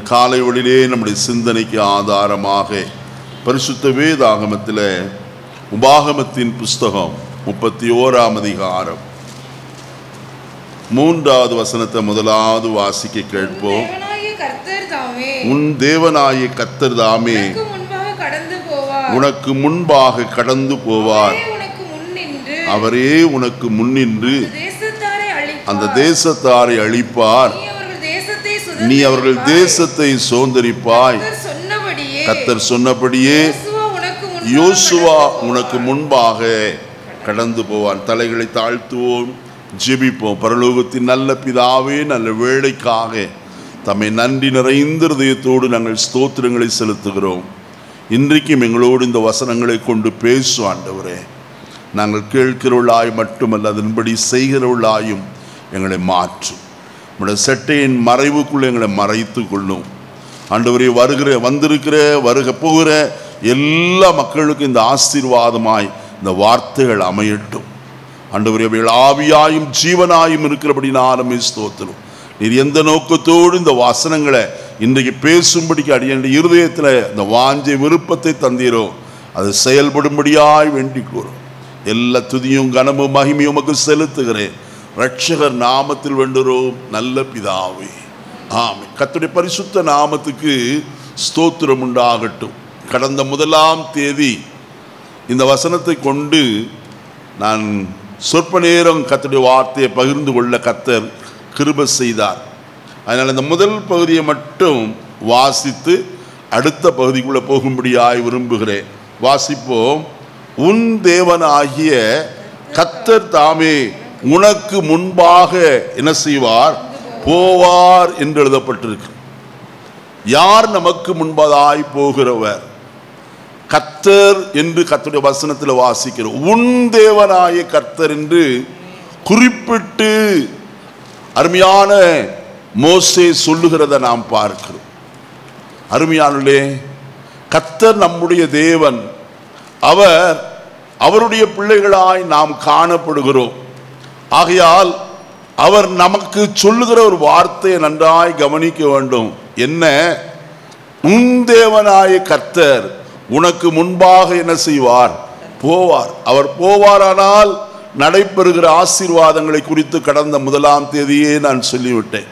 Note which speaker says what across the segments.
Speaker 1: காலை வழியிலே நம்முடைய சிந்தனைக்கு ஆதாரமாக பரிசுத்த வேதாகமத்தில் உபாகமத்தின் புஸ்தகம் 31ஆம் அதிகாரம் 3வது வசனத்தை முதலாவது வாசிக்க கேட்போம். உன் தேவனாகிய கர்த்தர் தாமே உனக்கு முன்பாக கடந்து போவார். அவரே உனக்கு முன்னின்று அந்த தேசத்தாரை அழிப்பார். நீ அவர்கள் தேசத்தை சுதந்தரிப்பாய். கர்த்தர் சொன்னபடியே யோசுவா உனக்கு முன்பாக கடந்து போவான். தலைகளை தாழ்த்துவோம், ஜெபிப்போம். பரலோகத்தின் நல்ல பிதாவே, நல்ல வேளைக்காக தம்மை நன்றி நிறைந்த இதயத்தோடு நாங்கள் ஸ்தோத்திரங்களை செலுத்துகிறோம். இன்றைக்கும் எங்களோடு இந்த வசனங்களை கொண்டு பேசும் ஆண்டவரே. நாங்கள் கேட்கிறவர்களாய் மட்டுமல்ல, அதன்படி செய்கிறவர்களாயும் எங்களை மாற்றும். நம்முடைய செட்டையின் மறைவுக்குள்ளே எங்களை மறைத்து கொள்ளும் ஆண்டவரே. வந்திருக்கிற வருக போகிற எல்லா மக்களுக்கும் இந்த ஆசீர்வாதமாய் இந்த வார்த்தைகள் அமையட்டும் ஆண்டவரே. அவைகள் ஆவியாயும் ஜீவனாயும் இருக்கிறபடினாலும் ஸ்தோத்திரம். நீர் எந்த நோக்கத்தோடு இந்த வசனங்களை இன்றைக்கு பேசும்படிக்கு அடியேன் இருதயத்தில் இந்த வாஞ்சை விருப்பத்தை தந்தீரோ அது செயல்படும்படியாய் வேண்டிக் கூறும். எல்லா துதியும் கனமும் மகிமையும் உமக்கு செலுத்துகிறேன். ரட்சகர் நாமத்தில் வேண்டுகிறோம் நல்ல பிதாவே, ஆமென். கர்த்தருடைய பரிசுத்த நாமத்துக்கு ஸ்தோத்திரம் உண்டாகட்டும். கடந்த 1ஆம் தேதி இந்த வசனத்தை கொண்டு நான் சொற்ப நேரம் கர்த்தருடைய வார்த்தையை பகிர்ந்து கொள்ள கர்த்தர் கிருபை செய்தார். அதனால் இந்த முதல் பகுதியை மட்டும் வாசித்து அடுத்த பகுதிக்குள்ளே போகும்படியாய் விரும்புகிறேன். வாசிப்போம். உன் தேவனாகிய கர்த்தர் தாமே உனக்கு முன்பாக என்ன செய்வார்? போவார் என்று எழுதப்பட்டிருக்கு. யார் நமக்கு முன்பதாய் போகிறவர்? கர்த்தர் என்று கர்த்தருடைய வசனத்தில் வாசிக்கிறோம். உன் தேவனாகிய கர்த்தர் என்று குறிப்பிட்டு அருமையான மோசே சொல்லுகிறத நாம் பார்க்கிறோம். அருமையானே, கர்த்தர் நம்முடைய தேவன். அவருடைய பிள்ளைகளாய் நாம் காணப்படுகிறோம். ஆகையால் அவர் நமக்கு சொல்லுகிற ஒரு வார்த்தையை நன்றாய் கவனிக்க வேண்டும். என்ன? உன் தேவனாய கர்த்தர் உனக்கு முன்பாக என்ன செய்வார்? போவார். அவர் போவாரானால் நடைபெறுகிற ஆசீர்வாதங்களை குறித்து கடந்த 1ஆம் தேதியே நான் சொல்லிவிட்டேன்.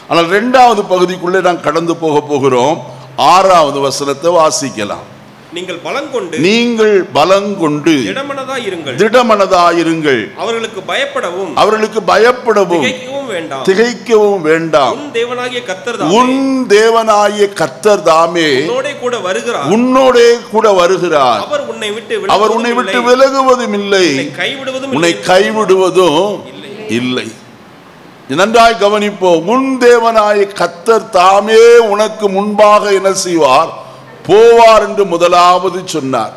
Speaker 1: ஆனால் 2வது பகுதிக்குள்ளே நான் கடந்து போகிறோம். 6வது வசனத்தை வாசிக்கலாம்.
Speaker 2: நீங்கள் பலங்கொண்டு
Speaker 1: திடமனதாயிருங்கள். அவர்களுக்கு பயப்படவும் திகைக்கவும் வேண்டாம். உன் தேவனாகிய கர்த்தர் தாமே உன்னோடே கூட வருகிறார். அவர் உன்னை விட்டு விலகுவதும் இல்லை, உன்னை கைவிடுவதும் இல்லை. நன்றாய் கவனிப்போம். உன் தேவனாகிய கர்த்தர் தாமே உனக்கு முன்பாக என்ன செய்வார்? போவார் என்று முதலாவது சொன்னார்.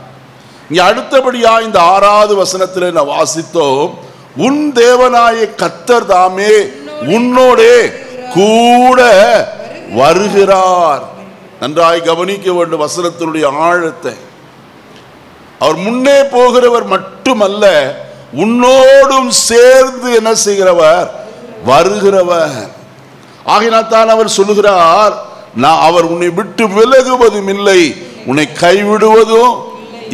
Speaker 1: இங்கே அடுத்தபடியா இந்த 6வது வசனத்தில் நான் வாசித்தோம். உன் தேவனாய கர்த்தர் தாமே உன்னோடே கூட வருகிறார். நன்றாய் கவனிக்க வேண்டும் வசனத்தினுடைய ஆழத்தை. அவர் முன்னே போகிறவர் மட்டுமல்ல, உன்னோடும் சேர்ந்து என்ன செய்கிறவர்? வருகிறவர். ஆகினால் தான் அவர் சொல்லுகிறார், அவர் உன்னை விட்டு விலகுவதும் இல்லை, உன்னை கைவிடுவதும்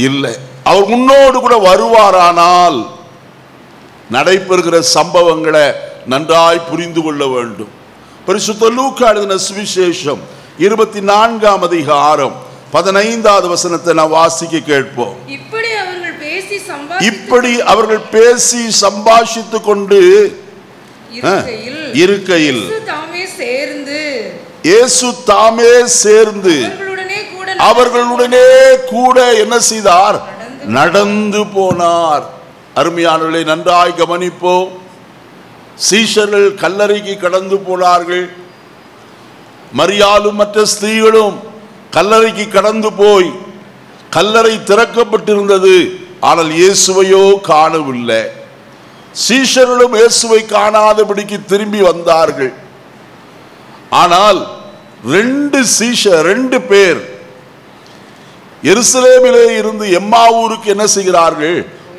Speaker 1: இல்லை. அவர் உன்னோடு கூட வருவாரானால் நடைபெறுகிற சம்பவங்களை நன்றாய் புரிந்து கொள்ள வேண்டும். பரிசுத்த லூக்கா எழுதின சுவிசேஷம் 24ஆம் அதிகாரம் 15வது வசனத்தை நான் வாசிக்க கேட்போம். இப்படி அவர்கள் பேசி சம்பாஷித்துக் கொண்டு இருக்கையில் இயேசு தாமே சேர்ந்து அவர்களுடனே கூட என்ன செய்தார்? நடந்து போனார். அருமையானவர்களே, நன்றாய் கவனிப்போம். சீஷர்கள் கல்லறைக்கு கடந்து போனார்கள். மரியாளும் மற்ற ஸ்திரீகளும் கல்லறைக்கு கடந்து போய் கல்லறை திறக்கப்பட்டிருந்தது. ஆனால் இயேசுவையோ காணவில்லை. சீஷர்களும் இயேசுவை காணாதபடிக்கு திரும்பி வந்தார்கள். ஆனால் 2 பேர் எருசலேமிலே இருந்து எம்மாவூருக்கு என்ன செய்கிறார்கள்?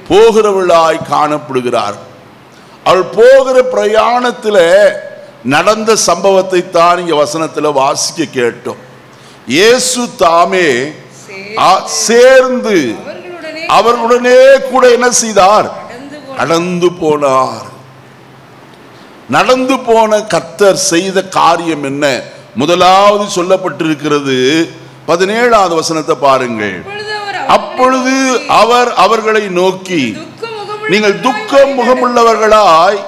Speaker 1: போகிறவர்களாய் காணப்படுகிறார். அவள் போகிற பிரயாணத்தில் நடந்த சம்பவத்தை தான் இங்க வசனத்துல வாசிக்க கேட்டோம். இயேசு தாமே சேர்ந்து அவர்களுடனே கூட என்ன செய்தார்? நடந்து போனார். நடந்து போன கர்த்தர் செய்த காரியம் என்ன? முதலாவது சொல்லப்பட்டிருக்கிறது 17வது வசனத்தை பாருங்கள். அப்பொழுது அவர் அவர்களை நோக்கி, நீங்கள் துக்க முகமுள்ளவர்களாய்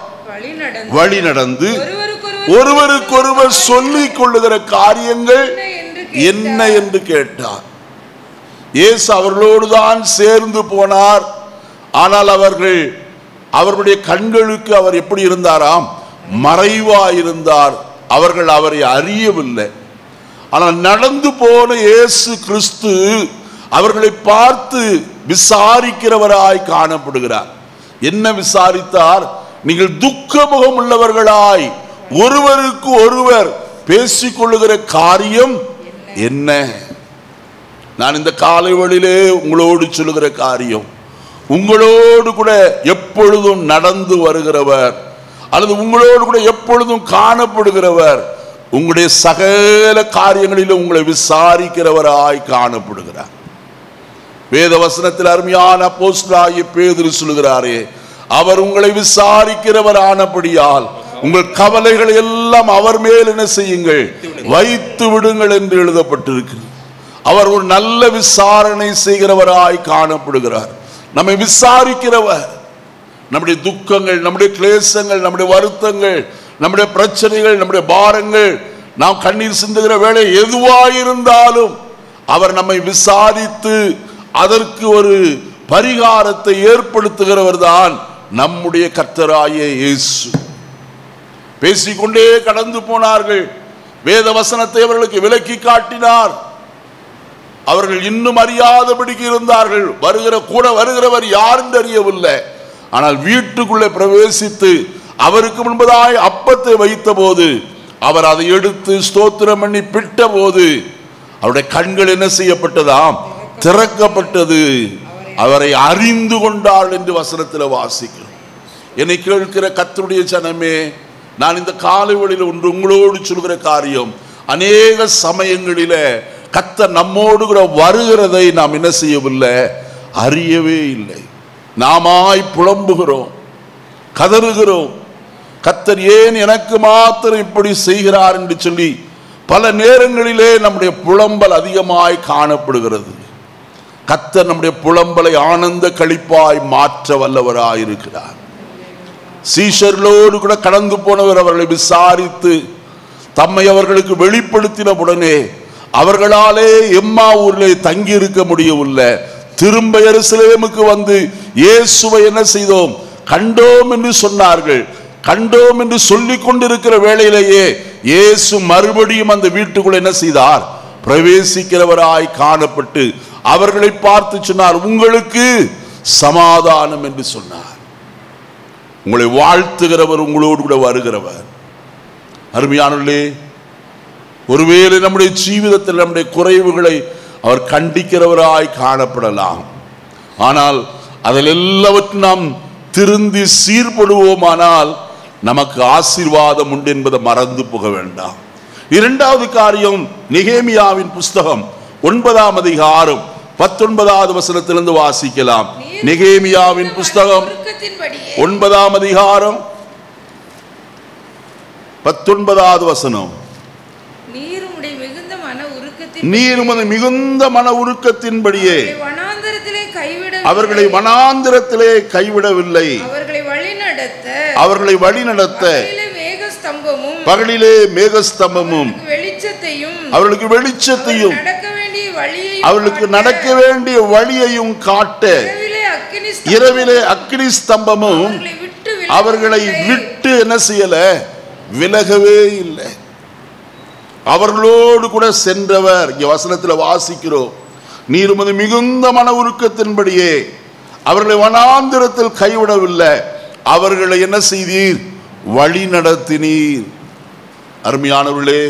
Speaker 1: வழி நடந்து ஒருவருக்கொருவர் சொல்லிக் கொள்ளுகிற காரியங்கள் என்ன என்று கேட்டார். இயேசு அவர்களோடு தான் சேர்ந்து போனார். ஆனால் அவர்களுடைய கண்களுக்கு அவர் எப்படி இருந்தாராம்? மறைவாயிருந்தார். அவர்கள் அவரை அறியவில்லை. ஆனால் நடந்து போன இயேசு கிறிஸ்து அவர்களை பார்த்து விசாரிக்கிறவராய் காணப்படுகிறார். என்ன விசாரித்தார்? நீங்கள் துக்க முகம் உள்ளவர்களாய் ஒருவருக்கு ஒருவர் பேசிக்கொள்ளுகிற காரியம் என்ன? நான் இந்த காலை வேளையிலே உங்களோடு சொல்லுகிற காரியம், உங்களோடு கூட எப்பொழுதும் நடந்து வருகிறவர் அல்லது உங்களோடு கூட எப்பொழுதும் காணப்படுகிறவர் உங்களுடைய சகல காரியங்களிலும் உங்களை விசாரிக்கிறவராய் காணப்படுகிறார். வேத வசனத்தில் அருமையான அப்போஸ்தலனாகிய பேதுரு சொல்லுகிறாரே, அவர் உங்களை விசாரிக்கிறவர் ஆனபடியால் உங்கள் கவலைகளை எல்லாம் அவர் மேல் என்ன செய்யுங்கள்? வைத்து விடுங்கள் என்று எழுதப்பட்டிருக்கிறது. அவர் ஒரு நல்ல விசாரணை செய்கிறவராய் காணப்படுகிறார். நம்மை விசாரிக்கிறவர். நம்முடைய துக்கங்கள், நம்முடைய கிளேசங்கள், நம்முடைய வருத்தங்கள், நம்முடைய பிரச்சனைகள், நம்முடைய பாரங்கள், நாம் கண்ணீர் சிந்துகிற வேளை எதுவாயிருந்தாலும் அவர் நம்மை விசாரித்து அதற்கு ஒரு பரிகாரத்தை ஏற்படுத்துகிறவர் தான் நம்முடைய கர்த்தராகிய இயேசு. பேசிக்கொண்டே கடந்து போனார்கள். வேத வசனத்தை அவர்களுக்கு விளக்கி காட்டினார். அவர்கள் இன்னும் அறியாதபடிக்கு இருந்தார்கள். கூட வருகிறவர் யார் என்று அறியவில்லை. ஆனால் வீட்டுக்குள்ளே பிரவேசித்து அவருக்கு முன்பதாய் அப்பத்தை வைத்த போது அவர் அதை எடுத்து ஸ்தோத்திரம் பண்ணி பிட்ட போது அவருடைய கண்கள் என்ன செய்யப்பட்டதாம்? திறக்கப்பட்டது. அவரை அறிந்து கொண்டாள் என்று வசனத்தில் வாசிக்கிறோம். என்னை கேட்கிற கர்த்தருடைய ஜனமே, நான் இந்த காலை வேளையில் ஒன்று உங்களோடு சொல்கிற காரியம், அநேக சமயங்களில கர்த்தர் நம்மோடு கூட வருகிறதை நாம் என்ன செய்யவில்லை? அறியவே இல்லை. நாமாய் புலம்புகிறோம், கதறுகிறோம். கர்த்தர் ஏன் எனக்கு மாத்திரம் இப்படி செய்கிறார் என்று சொல்லி பல நேரங்களிலே நம்முடைய புலம்பல் அதிகமாய் காணப்படுகிறது. கர்த்தர் நம்முடைய புலம்பலை ஆனந்த களிப்பாய் மாற்ற வல்லவராயிருக்கிறார். சீஷர்களோடு கூட கடந்து போனவர் அவர்களை விசாரித்து தம்மை அவர்களுக்கு வெளிப்படுத்தின உடனே அவர்களாலே எம்மா ஊரிலே தங்கி இருக்க முடியவில்லை. திரும்ப எருசலேமுக்கு வந்து இயேசுவை என்ன செய்தோம்? கண்டோம் என்று சொன்னார்கள். கண்டோம் என்று சொல்லிக் கொண்டிருக்கிற வேளையிலேயே இயேசு மறுபடியும் அந்த வீட்டுக்குள்ள என்ன செய்தார்? பிரவேசிக்கிறவராய் காணப்பட்டு அவர்களை பார்த்து சொன்னார், உங்களுக்கு சமாதானம் என்று சொன்னார். உங்களை வாழ்த்துகிறவர் உங்களோடு கூட வருகிறவர். அருமையானவர்களே, ஒருவேளை நம்முடைய ஜீவிதத்தில் நம்முடைய குறைவுகளை அவர் கண்டிக்கிறவராய் காணப்படலாம். ஆனால் அதில் எல்லாவற்றும் நாம் திருந்தி சீர்படுவோமானால் நமக்கு ஆசீர்வாதம் உண்டு என்பதை மறந்து போக வேண்டாம். இரண்டாவது காரியம், நெகேமியாவின் புஸ்தகம் 9ஆம் அதிகாரம் 19வது வசனத்திலிருந்து வாசிக்கலாம். நெகேமியாவின் புஸ்தகம் 9ஆம் அதிகாரம் 19வது வசனம். நீர் மிகுந்த மன உருக்கத்தின்படியே அவர்களை வனாந்திரத்திலே கைவிடவில்லை. அவர்களை வழிநடத்த பகலிலே மேகஸ்தம்பமும் அவர்களுக்கு வெளிச்சத்தையும் அவர்களுக்கு நடக்க வேண்டிய வழியையும் காட்ட இரவிலே அக்கினி ஸ்தம்பமும் அவர்களை விட்டு என்ன செய்யல? விலகவே இல்லை. அவர்களோடு கூட சென்றவர். இங்க வசனத்தில் வாசிக்கிறோம், நீர் உமது மிகுந்த மன உருக்கத்தின்படியே அவர்களை வனாந்திரத்தில் கைவிடவில்லை, அவர்களை என்ன செய்தீர்? வழி நடத்தினீர். அருமையானவர்களே,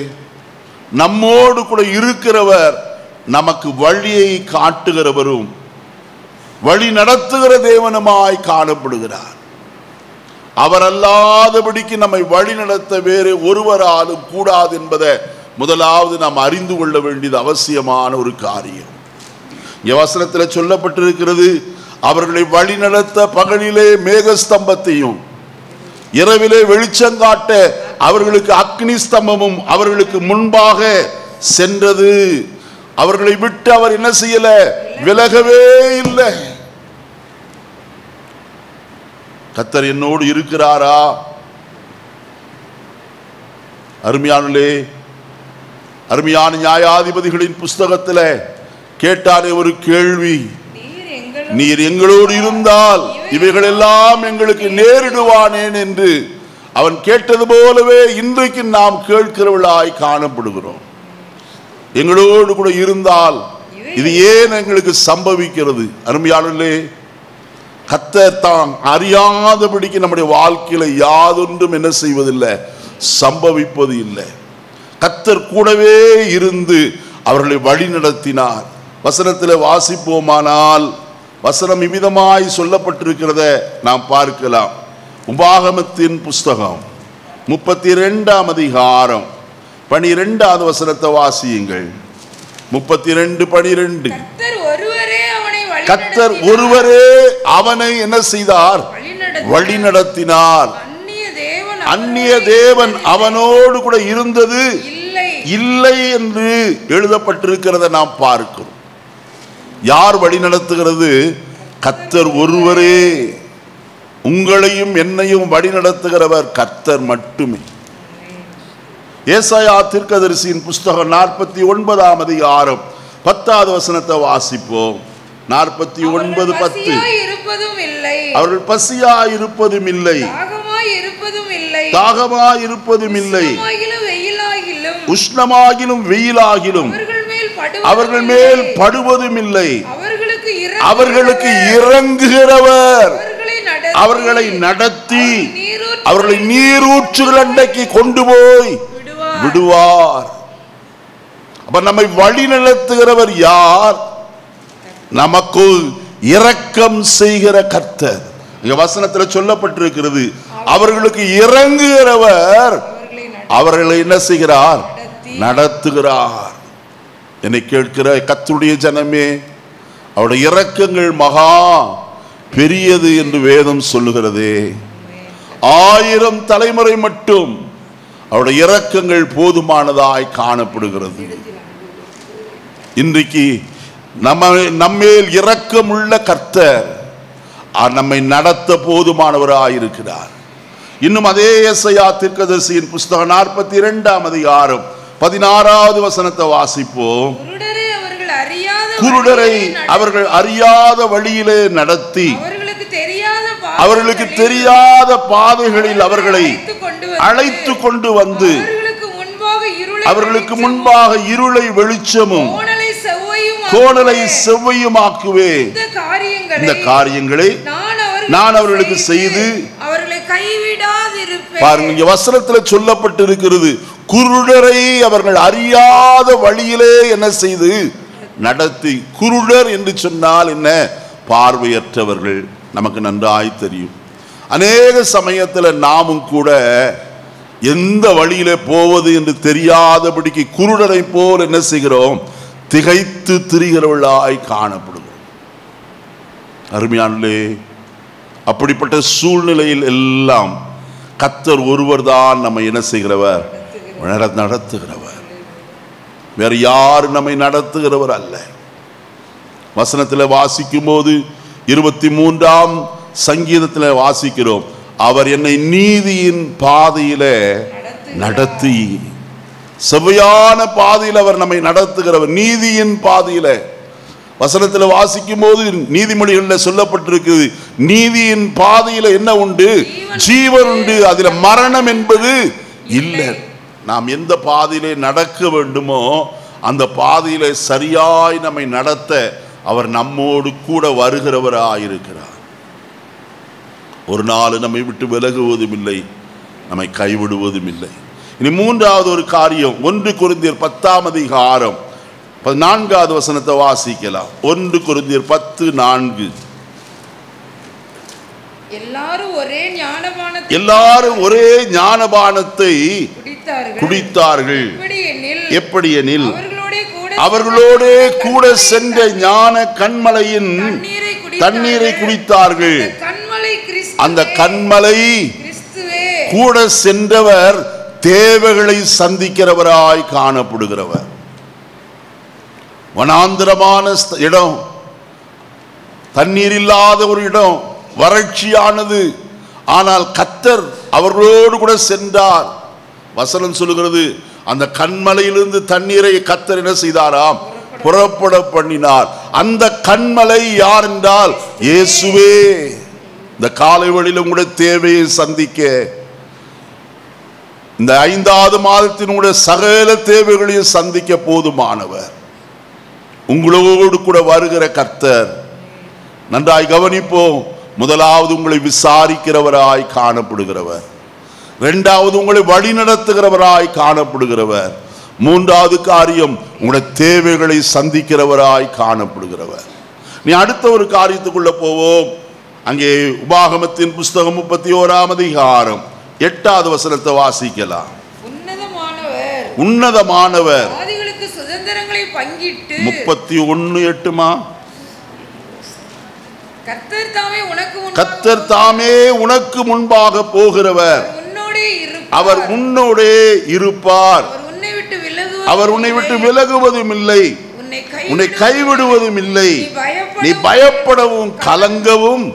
Speaker 1: நம்மோடு கூட இருக்கிறவர் நமக்கு வழியை காட்டுகிறவரும் வழி நடத்துகிற தேவனுமாய் காணப்படுகிறார். அவர் அல்லாதபடிக்கு நம்மை வழி நடத்த வேறு ஒருவராலும் கூடாது என்பதை முதலாவது நாம் அறிந்து கொள்ள வேண்டியது அவசியமான ஒரு காரியம். வசனத்தில் சொல்லப்பட்டிருக்கிறது, அவர்களை வழி நடத்த பகலிலே மேகஸ்தம்பத்தையும் இரவிலே வெளிச்சங்காட்ட அவர்களுக்கு அக்னி ஸ்தம்பமும் அவர்களுக்கு முன்பாக சென்றது. அவர்களை விட்டு அவர் என்ன செய்யல? விலகவே இல்லை. கர்த்தர் என்னோடு இருக்கிறாரா? அருமையானே, அருமையான நியாயாதிபதிகளின் புஸ்தகத்தில் கேட்டாரே ஒரு கேள்வி, நீர் எங்களோடு இருந்தால் இவைகள் எல்லாம் எங்களுக்கு நேரிடுவானேன் என்று அவன் கேட்டது போலவே இன்றைக்கு நாம் கேட்கிறவர்களாய் காணப்படுகிறோம். எங்களோடு கூட இருந்தால் இது ஏன் எங்களுக்கு சம்பவிக்கிறது? அருமையானே, கர்த்தர் தான் அறியாதபடிக்கு நம்முடைய வாழ்க்கையில யாதொன்றும் என்ன செய்வதில்லை, சம்பவிப்பது இல்லை. கர்த்தர் கூடவே இருந்து அவர்களை வழி நடத்தினார். வசனத்தில் வாசிப்போமானால் வசனம் இவ்விதமாய் சொல்லப்பட்டிருக்கிறத நாம் பார்க்கலாம். உபாகமத்தின் புஸ்தகம் 32ஆம் அதிகாரம் 12வது வசனத்தை வாசியுங்கள். 32:12. கர்த்தர் ஒருவரே அவனை என்ன செய்தார்? வழி நடத்தினார். அந்நிய தேவன் அவனோடு கூட இருந்தது இல்லை என்று எழுதப்பட்டிருக்கிறத நாம் பார்க்கிறோம். யார் வழி நடத்துகிறது? கர்த்தர் ஒருவரே. உங்களையும் என்னையும் வழி நடத்துகிறவர் கர்த்தர் மட்டுமே. ஏசாயா தீர்க்கதரிசியின் புஸ்தகம் 49ஆம் அதிகாரம் 10வது வசனத்தை வாசிப்போம். 49:10. அவர்கள் பசியாய் இருப்பதும் இல்லை, தாகமாய் இருப்பதும் இல்லை, உஷ்ணமாகிலும் வெயிலாகிலும் அவர்கள் மேல் படுவதும் இல்லை. அவர்களுக்கு இறங்குகிறவர் அவர்களை நடத்தி அவர்களை நீரூற்றுகள் அண்டைக்கு கொண்டு போய் விடுவார். அப்ப நம்மை வழி நடத்துகிறவர் யார்? நமக்கு இரக்கம் செய்கிற கர்த்தர். இங்க வசனத்தில் சொல்லப்பட்டிருக்கிறது, அவர்களுக்கு இறங்குகிறவர் அவர்களை என்ன செய்கிறார்? நடத்துகிறார். என்னை கேட்கிற கர்த்தருடைய ஜனமே, அவருடைய இரக்கங்கள் மகா பெரியது என்று வேதம் சொல்லுகிறதே. 1000 தலைமுறை மட்டும் அவருடைய இரக்கங்கள் போதுமானதாய் காணப்படுகிறது. இன்றைக்கு நம்மேல் இரக்கம் உள்ள கர்த்தர் நம்மை நடத்த போதுமானவராயிருக்கிறார். இன்னும் அதே ஏசாயா தீர்க்கதரிசியின் புஸ்தகம் 42ஆம் அதிகாரம் 16வது வசனத்தை வாசிப்போம். குருடரை அவர்கள் அறியாத வழியிலே நடத்தி அவர்களுக்கு தெரியாத பாதைகளில் அவர்களை அழைத்து கொண்டு வந்து அவர்களுக்கு முன்பாக இருளை வெளிச்சமும் கோணலை செவ்வையுமாக்குவே. இந்த காரியங்களை நான் அவர்களுக்கு செய்து அவர்களை கைவிடாதிருப்பேன். பாருங்க, வசனத்தில் சொல்லப்பட்டிருக்கிறது, குருடரை அவர்கள் அறியாத வழியிலே என்ன செய்து நடத்தி. குருடர் என்று சொன்னால் என்ன? பார்வையற்றவர்கள். நமக்கு நன்றாய் தெரியும். அநேக சமயத்தில் நாமும் கூட எந்த வழியிலே போவது என்று தெரியாதபடிக்கு குருடரை போல் என்ன செய்கிறோம்? திகைத்து திரிகிறவர்களாய் காணப்படுகிறோம். அருமையானே, அப்படிப்பட்ட சூழ்நிலையில் எல்லாம் கர்த்தர் ஒருவர் தான் நம்மை என்ன செய்கிறவர்? நடத்துகிறவர். வேறு யார் நம்மை நடத்துகிறவர் அல்ல. வசனத்தில் வாசிக்கும் போது 23ஆம் சங்கீதத்தில் வாசிக்கிறோம், அவர் என்னை நீதியின் பாதையிலே நடத்தி. செவ்வையான பாதையில் அவர் நம்மை நடத்துகிறவர். நீதியின் பாதையில வசனத்தில் வாசிக்கும் போது நீதிமொழிகளில் சொல்லப்பட்டிருக்கிறது, நீதியின் பாதையில என்ன உண்டு? ஜீவன் உண்டு, அதுல மரணம் என்பது இல்லை. நாம் எந்த பாதையிலே நடக்க வேண்டுமோ அந்த பாதையிலே சரியாய் நம்மை நடத்த அவர் நம்மோடு கூட வருகிறவராயிருக்கிறார். ஒரு நாள் நம்மை விட்டு விலகுவதும் இல்லை, நம்மை கைவிடுவதும் இல்லை. இனி 3வது ஒரு காரியம், 1 கொரிந்தியர் 10ஆம் அதிகாரம் 14வது வசனத்தை வாசிக்கலாம். 1 கொரிந்தியர் 10:4. எல்லாரும் ஒரே ஞானபானத்தை குடித்தார்கள். எப்படி எனில் அவர்களோடே கூட சென்ற ஞான கன்மலையின் தண்ணீரை குடித்தார்கள். அந்த கன்மலை கூட சென்றவர் தேவைகளை சந்திக்கிறவராய் காணப்படுகிறவர். வனாந்திரமான இடம், தண்ணீர் இல்லாத ஒரு இடம், வறட்சியானது. ஆனால் கர்த்தர் அவர்களோடு கூட சென்றார். வசனம் சொல்லுகிறது, அந்த கன்மலையிலிருந்து தண்ணீரை கர்த்தர் என்ன செய்தாராம்? புறப்பட பண்ணினார். அந்த கன்மலை யார் என்றால் இயேசுவே. இந்த காலை வேளையில உங்களுடைய தேவையை சந்திக்க, இந்த 5வது மாதத்தினுடைய சகல தேவைகளையும் சந்திக்க போதுமானவர். உங்களோடு கூட வருகிற கர்த்தர். நன்றாய் கவனிப்போம். முதலாவது உங்களை விசாரிக்கிறவராய் காணப்படுகிறவர். 2வது உங்களை வழி நடத்துகிறவராய் காணப்படுகிறவர். 3வது காரியம் உங்களுடைய தேவைகளை சந்திக்கிறவராய் காணப்படுகிறவர். நீ அடுத்த ஒரு காரியத்துக்குள்ள போவோம். அங்கே உபாகமத்தின் புஸ்தகம் 31ஆம் அதிகாரம் 8வது வசனத்தை வாசிக்கலாம். உன்னதமானவர்
Speaker 2: சுதந்திரங்களை பங்கிட்டு
Speaker 1: 31:8
Speaker 2: கர்த்தர் தாமே
Speaker 1: உனக்கு முன்பாக போகிறவர். அவர் உன்னோடே இருப்பார். அவர் உன்னை விட்டு விலகுவதும் இல்லை, உன்னை கைவிடுவதும் இல்லை. நீ பயப்படவும் கலங்கவும்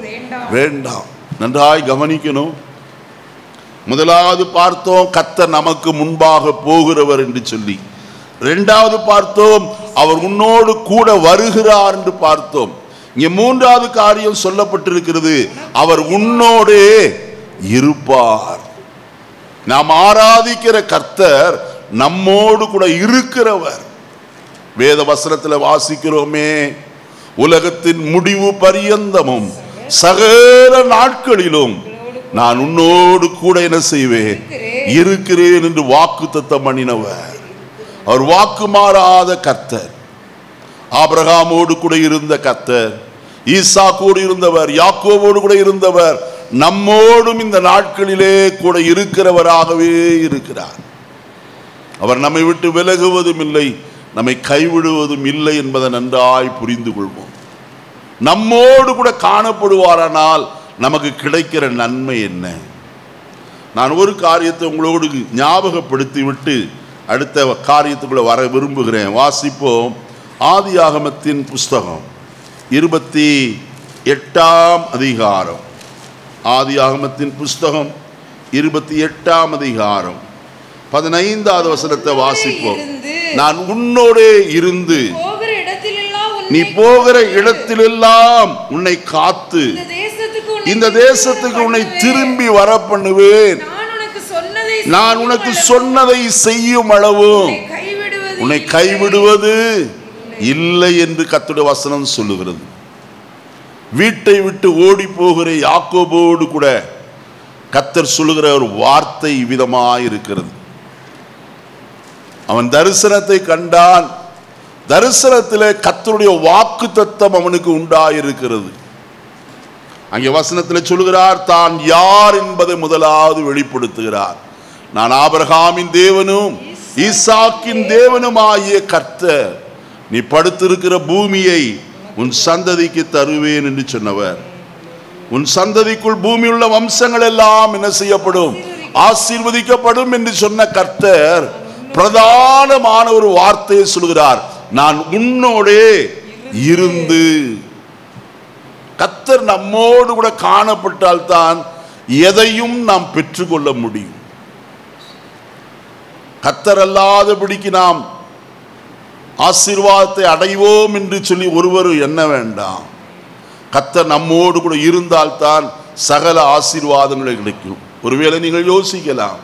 Speaker 1: வேண்டாம். நன்றாய் கவனிக்கணும். முதலாவது பார்த்தோம் கர்த்தர் நமக்கு முன்பாக போகிறவர் என்று சொல்லி. 2வது பார்த்தோம் அவர் உன்னோடு கூட வருகிறார் என்று பார்த்தோம். இங்கே 3வது காரியம் சொல்லப்பட்டிருக்கிறது, அவர் உன்னோடே இருப்பார். நாம் ஆராதிக்கிற கர்த்தர் நம்மோடு கூட இருக்கிறவர். வேத வசனத்தில் வாசிக்கிறோமே, உலகத்தின் முடிவு பரியந்தமும் சகல நாட்களிலும் நான் உன்னோடு கூட என்ன செய்வேன்? இருக்கிறேன் என்று வாக்குத்தத்தம் பண்ணினவர். அவர் வாக்கு மாறாத கர்த்தர். ஆபிரகாமோடு கூட இருந்த கர்த்தர், ஈசாக்கோடு இருந்தவர், யாக்கோவோடு கூட இருந்தவர், நம்மோடும் இந்த நாட்களிலே கூட இருக்கிறவராகவே இருக்கிறார். அவர் நம்மை விட்டு விலகுவதும் இல்லை, நம்மை கைவிடுவதும் இல்லை என்பதை நன்றாய் புரிந்து கொள்வோம். நம்மோடு கூட காணப்படுவாரானால் நமக்கு கிடைக்கிற நன்மை என்ன? நான் ஒரு காரியத்தை உங்களோடு ஞாபகப்படுத்தி விட்டு அடுத்த காரியத்துக்குள்ள வர விரும்புகிறேன். வாசிப்போம். ஆதியாகமத்தின் புஸ்தகம் 28ஆம் அதிகாரம். ஆதியாகமத்தின் புஸ்தகம் 28ஆம் அதிகாரம் 15வது வசனத்தை வாசிப்போம். நான் உன்னோடே இருந்து நீ போகிற இடத்திலெல்லாம் உன்னை காத்து இந்த தேசத்துக்கு உன்னை திரும்பி வர பண்ணுவேன். நான் உனக்கு சொன்னதை செய்யும் அளவும் உன்னை கைவிடுவது இல்லை என்று கர்த்தருடைய வசனம் சொல்லுகிறது. வீட்டை விட்டு ஓடி போகிற யாக்கோபோடு கூட கர்த்தர் சொல்லுகிற ஒரு வார்த்தை விதமாய் இருக்கிறது. அவன் தரிசனத்தை கண்டான். தரிசனத்திலே கர்த்தருடைய வாக்குத்தத்தம் அவனுக்கு உண்டாயிருக்கிறது. அங்கே வசனத்தில் சொல்லுகிறார், தான் யார் என்பதை முதலாவது வெளிப்படுத்துகிறார். நான் ஆபிரகாமின் தேவனும் ஈசாக்கின் தேவனும் ஆகிய கர்த்தர், நீ படுத்திருக்கிற பூமியை உன் சந்ததிக்கு தருவேன் என்று சொன்னவர். உன் சந்ததிக்குள் பூமியுள்ள வம்சங்கள் எல்லாம் என்ன செய்யப்படும்? ஆசீர்வதிக்கப்படும் என்று சொன்ன கர்த்தர் பிரதானமான ஒரு வார்த்தையை சொல்கிறார், நான் உன்னோடே இருந்து. கர்த்தர் நம்மோடு கூட காணப்பட்டால் தான் எதையும் நாம் பெற்றுக்கொள்ள முடியும். கர்த்தர் அல்லாதபடிக்கு நாம் ஆசீர்வாதத்தை அடைவோம் என்று சொல்லி ஒருவர் எண்ண வேண்டாம். கர்த்தர் நம்மோடு கூட இருந்தால்தான் சகல ஆசீர்வாதங்கள் கிடைக்கும். ஒருவேளை நீங்கள் யோசிக்கலாம்,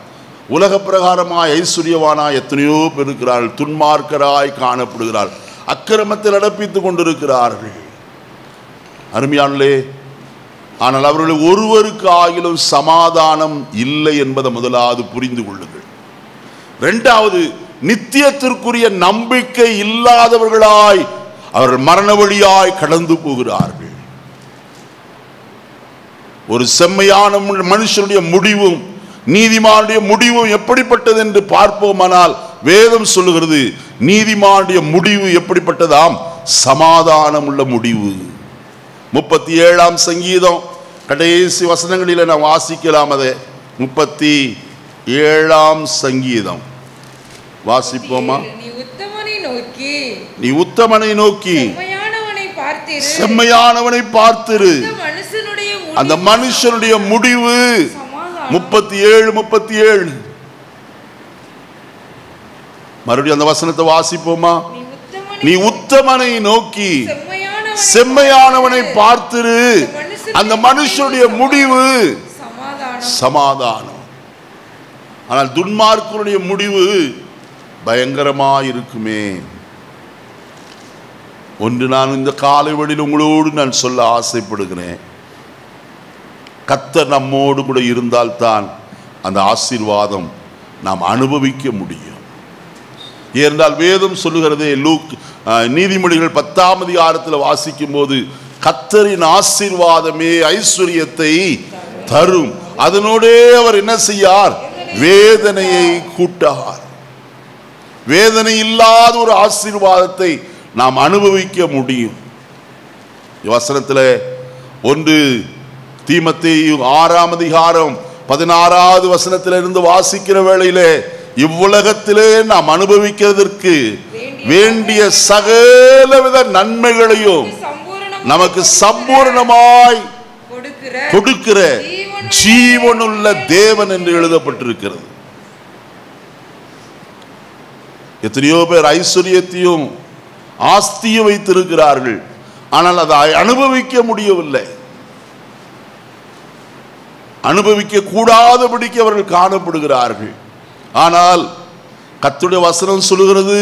Speaker 1: உலக பிரகாரமாய் ஐஸ்வர்யவானாய் எத்தனையோ பேர் இருக்கிறார்கள், துன்மார்க்கராய் காணப்படுகிறார், அக்கிரமத்தில் நடப்பித்துக் கொண்டிருக்கிறார்கள். அருமையானே, ஆனால் அவர்கள் ஒருவருக்கு ஆகிலும் சமாதானம் இல்லை என்பதை முதலாவது புரிந்து கொள்ளுங்கள். 2வது, நித்தியத்திற்குரிய நம்பிக்கை இல்லாதவர்களாய் அவர்கள் மரண வழியாய் கடந்து போகிறார்கள். ஒரு செம்மையான மனுஷனுடைய முடிவும் நீதிமானுடைய முடிவும் எப்படிப்பட்டது என்று பார்ப்போமானால் வேதம் சொல்லுகிறது, நீதிமானுடைய முடிவு எப்படிப்பட்டதாம்? சமாதானம் உள்ள முடிவு. 37ஆம் சங்கீதம் கடைசி வசனங்களில் நாம் வாசிக்கலாம். அதை 37ஆம் சங்கீதம் வாசிப்போமா? நீ உத்தமனை நோக்கி செம்மையானவனை பார்த்திரு, அந்த மனுஷனுடைய முடிவு. 37 மறுபடியும் அந்த வசனத்தை வாசிப்போமா? நீ உத்தமனை நோக்கி செம்மையானவனை பார்த்திரு, அந்த மனுஷனுடைய முடிவு சமாதானம். ஆனால் துன்மார்க்கனுடைய முடிவு பயங்கரமாயிருக்குமே. ஒன்று நான் இந்த காலை வேளையில் உங்களோடு நான் சொல்ல ஆசைப்படுகிறேன், கர்த்தர் நம்மோடு கூட இருந்தால்தான் அந்த ஆசீர்வாதம் நாம் அனுபவிக்க முடியும். ஏனென்றால் வேதம் சொல்லுகிறதே, நீதிமொழிகள் 10ஆம் அதிகாரத்தில் வாசிக்கும் போது, கர்த்தரின் ஆசீர்வாதமே ஐஸ்வர்யத்தை தரும், அதனோடே அவர் என்ன செய்யார்? வேதனையை கூட்டார். வேதனை இல்லாத ஒரு ஆசீர்வாதத்தை நாம் அனுபவிக்க முடியும். வசனத்தில் 1 தீமோத்தேயு 6ஆம் அதிகாரம் 16வது வசனத்திலிருந்து வாசிக்கிற வேளையிலே, இவ்வுலகத்திலே நாம் அனுபவிக்கிறதற்கு வேண்டிய சகலவித நன்மைகளையும் நமக்கு சம்பூர்ணமாய் கொடுக்கிற ஜீவனுள்ள தேவன் என்று எழுதப்பட்டிருக்கிறது. எத்தனையோ பேர் ஐஸ்வர்யத்தையும் ஆஸ்தியும் வைத்திருக்கிறார்கள், ஆனால் அதை அனுபவிக்க முடியவில்லை. அனுபவிக்க கூடாதபடிக்கு அவர்கள் காணப்படுகிறார்கள். ஆனால் கர்த்தருடைய வசனம் சொல்லுகிறது,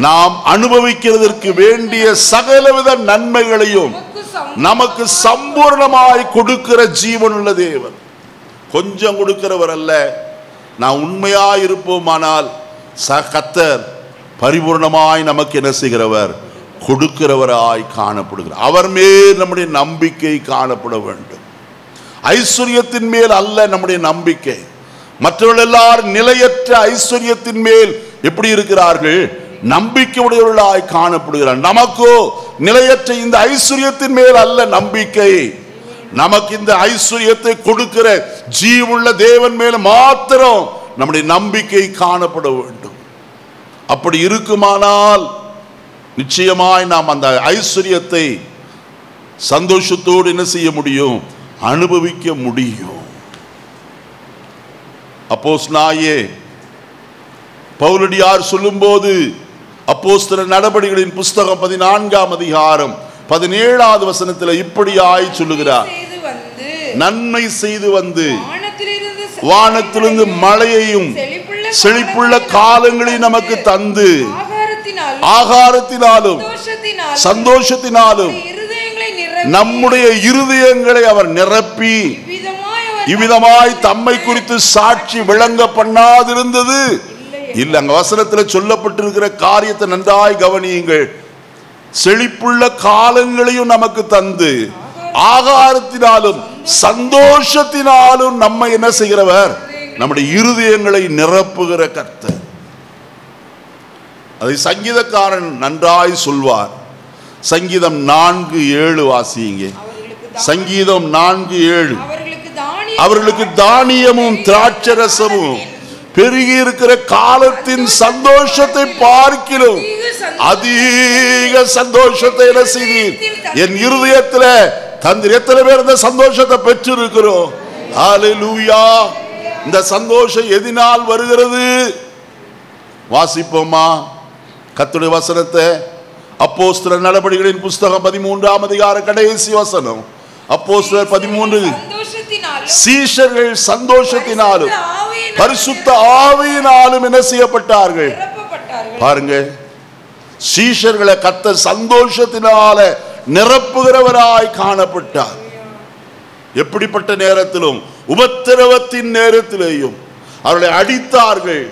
Speaker 1: நாம் அனுபவிக்கிறதற்கு வேண்டிய சகலவித நன்மைகளையும் நமக்கு சம்பூர்ணமாய் கொடுக்கிற ஜீவனுள்ள தேவன். கொஞ்சம் கொடுக்கிறவர் அல்ல. நாம் உண்மையாய் இருப்போமானால் கர்த்தர் பரிபூர்ணமாய் நமக்கு என்ன செய்கிறவர்? கொடுக்கிறவராய் காணப்படுகிறார். அவர் மேல் நம்முடைய நம்பிக்கை காணப்பட வேண்டும். ஐஸ்வர்யத்தின் மேல் அல்ல நம்முடைய நம்பிக்கை. மற்றவர்கள் எல்லாரும் நிலையற்ற ஐஸ்வர்யத்தின் மேல் எப்படி இருக்கிறார்கள்? நம்பிக்கை உடையவர்களாய் காணப்படுகிறார். நமக்கோ நிலையற்ற இந்த ஐஸ்வர்யத்தின் மேல் அல்ல நம்பிக்கை. நமக்கு இந்த ஐஸ்வர்யத்தை கொடுக்கிற ஜீவனுள்ள தேவன் மேல் மாத்திரம் நம்முடைய நம்பிக்கை காணப்பட வேண்டும். அப்படி இருக்குமானால் நிச்சயமாய் நாம் அந்த ஐஸ்வர்யத்தை சந்தோஷத்தோடு என்ன செய்ய முடியும்? அனுபவிக்க முடியும். அப்போஸ்தலனாகிய பவுலடியார் சொல்லும்போது, அப்போஸ்தலர் நடபடிகளின் புஸ்தகம் 14ஆம் அதிகாரம் 17வது வசனத்தில் இப்படியாய் சொல்லுகிறார், நன்மை செய்து வந்து வானத்திலிருந்து மழையையும் செழிப்புள்ள காலங்களையும் நமக்கு தந்து ஆகாரத்தினாலும் சந்தோஷத்தினாலும் நம்முடைய இருதயங்களை அவர் நிரப்பி இவ்விதமாய் தம்மை குறித்து சாட்சி விளங்க பண்ணாதிருந்தது இல்லை. அங்க வசனத்தில் சொல்லப்பட்டிருக்கிற காரியத்தை நன்றாய் கவனியுங்கள். செழிப்புள்ள காலங்களையும் நமக்கு தந்து ஆகாரத்தினாலும் சந்தோஷத்தினாலும் நம்மை என்ன செய்கிறவர்? நம்முடைய இருதயங்களை நிரப்புகிற கர்த்தர். அதை சங்கீதக்காரன் நன்றாய் சொல்வார். சங்கீதம் 4:7 வாசியுங்க. சங்கீதம் 4:7. அவர்களுக்கு தானியமும் திராட்சரசமும் பெருகி இருக்கிற காலத்தின் சந்தோஷத்தை பார்க்கிலும் அதிக சந்தோஷத்தை என்ன செய்தீர்? என் இருதயத்தில் தந்தீர். எத்தனை பேர் இந்த சந்தோஷத்தை பெற்றிருக்கிறோம்? ஹல்லேலூயா. இந்த சந்தோஷம் எதினால் வருகிறது? வாசிப்போமா கர்த்தருடைய வசனத்தை? அப்போஸ்தலர் நடபடிகளின் புஸ்தகம் 13ஆம் அதிகாரம் கடைசி வசனம். அப்போஸ்தலர் 13. சீஷர்கள் சந்தோஷத்தினாலும் பரிசுத்த ஆவியினாலும் என்ன செய்யப்பட்டார்கள்? பாருங்க, சீஷர்களை கர்த்தர் சந்தோஷத்தினால நிரப்புகிறவராய் காணப்பட்டார். எப்படிப்பட்ட நேரத்திலும், உபத்திரவத்தின் நேரத்திலேயும் அவர்களை அடித்தார்கள்,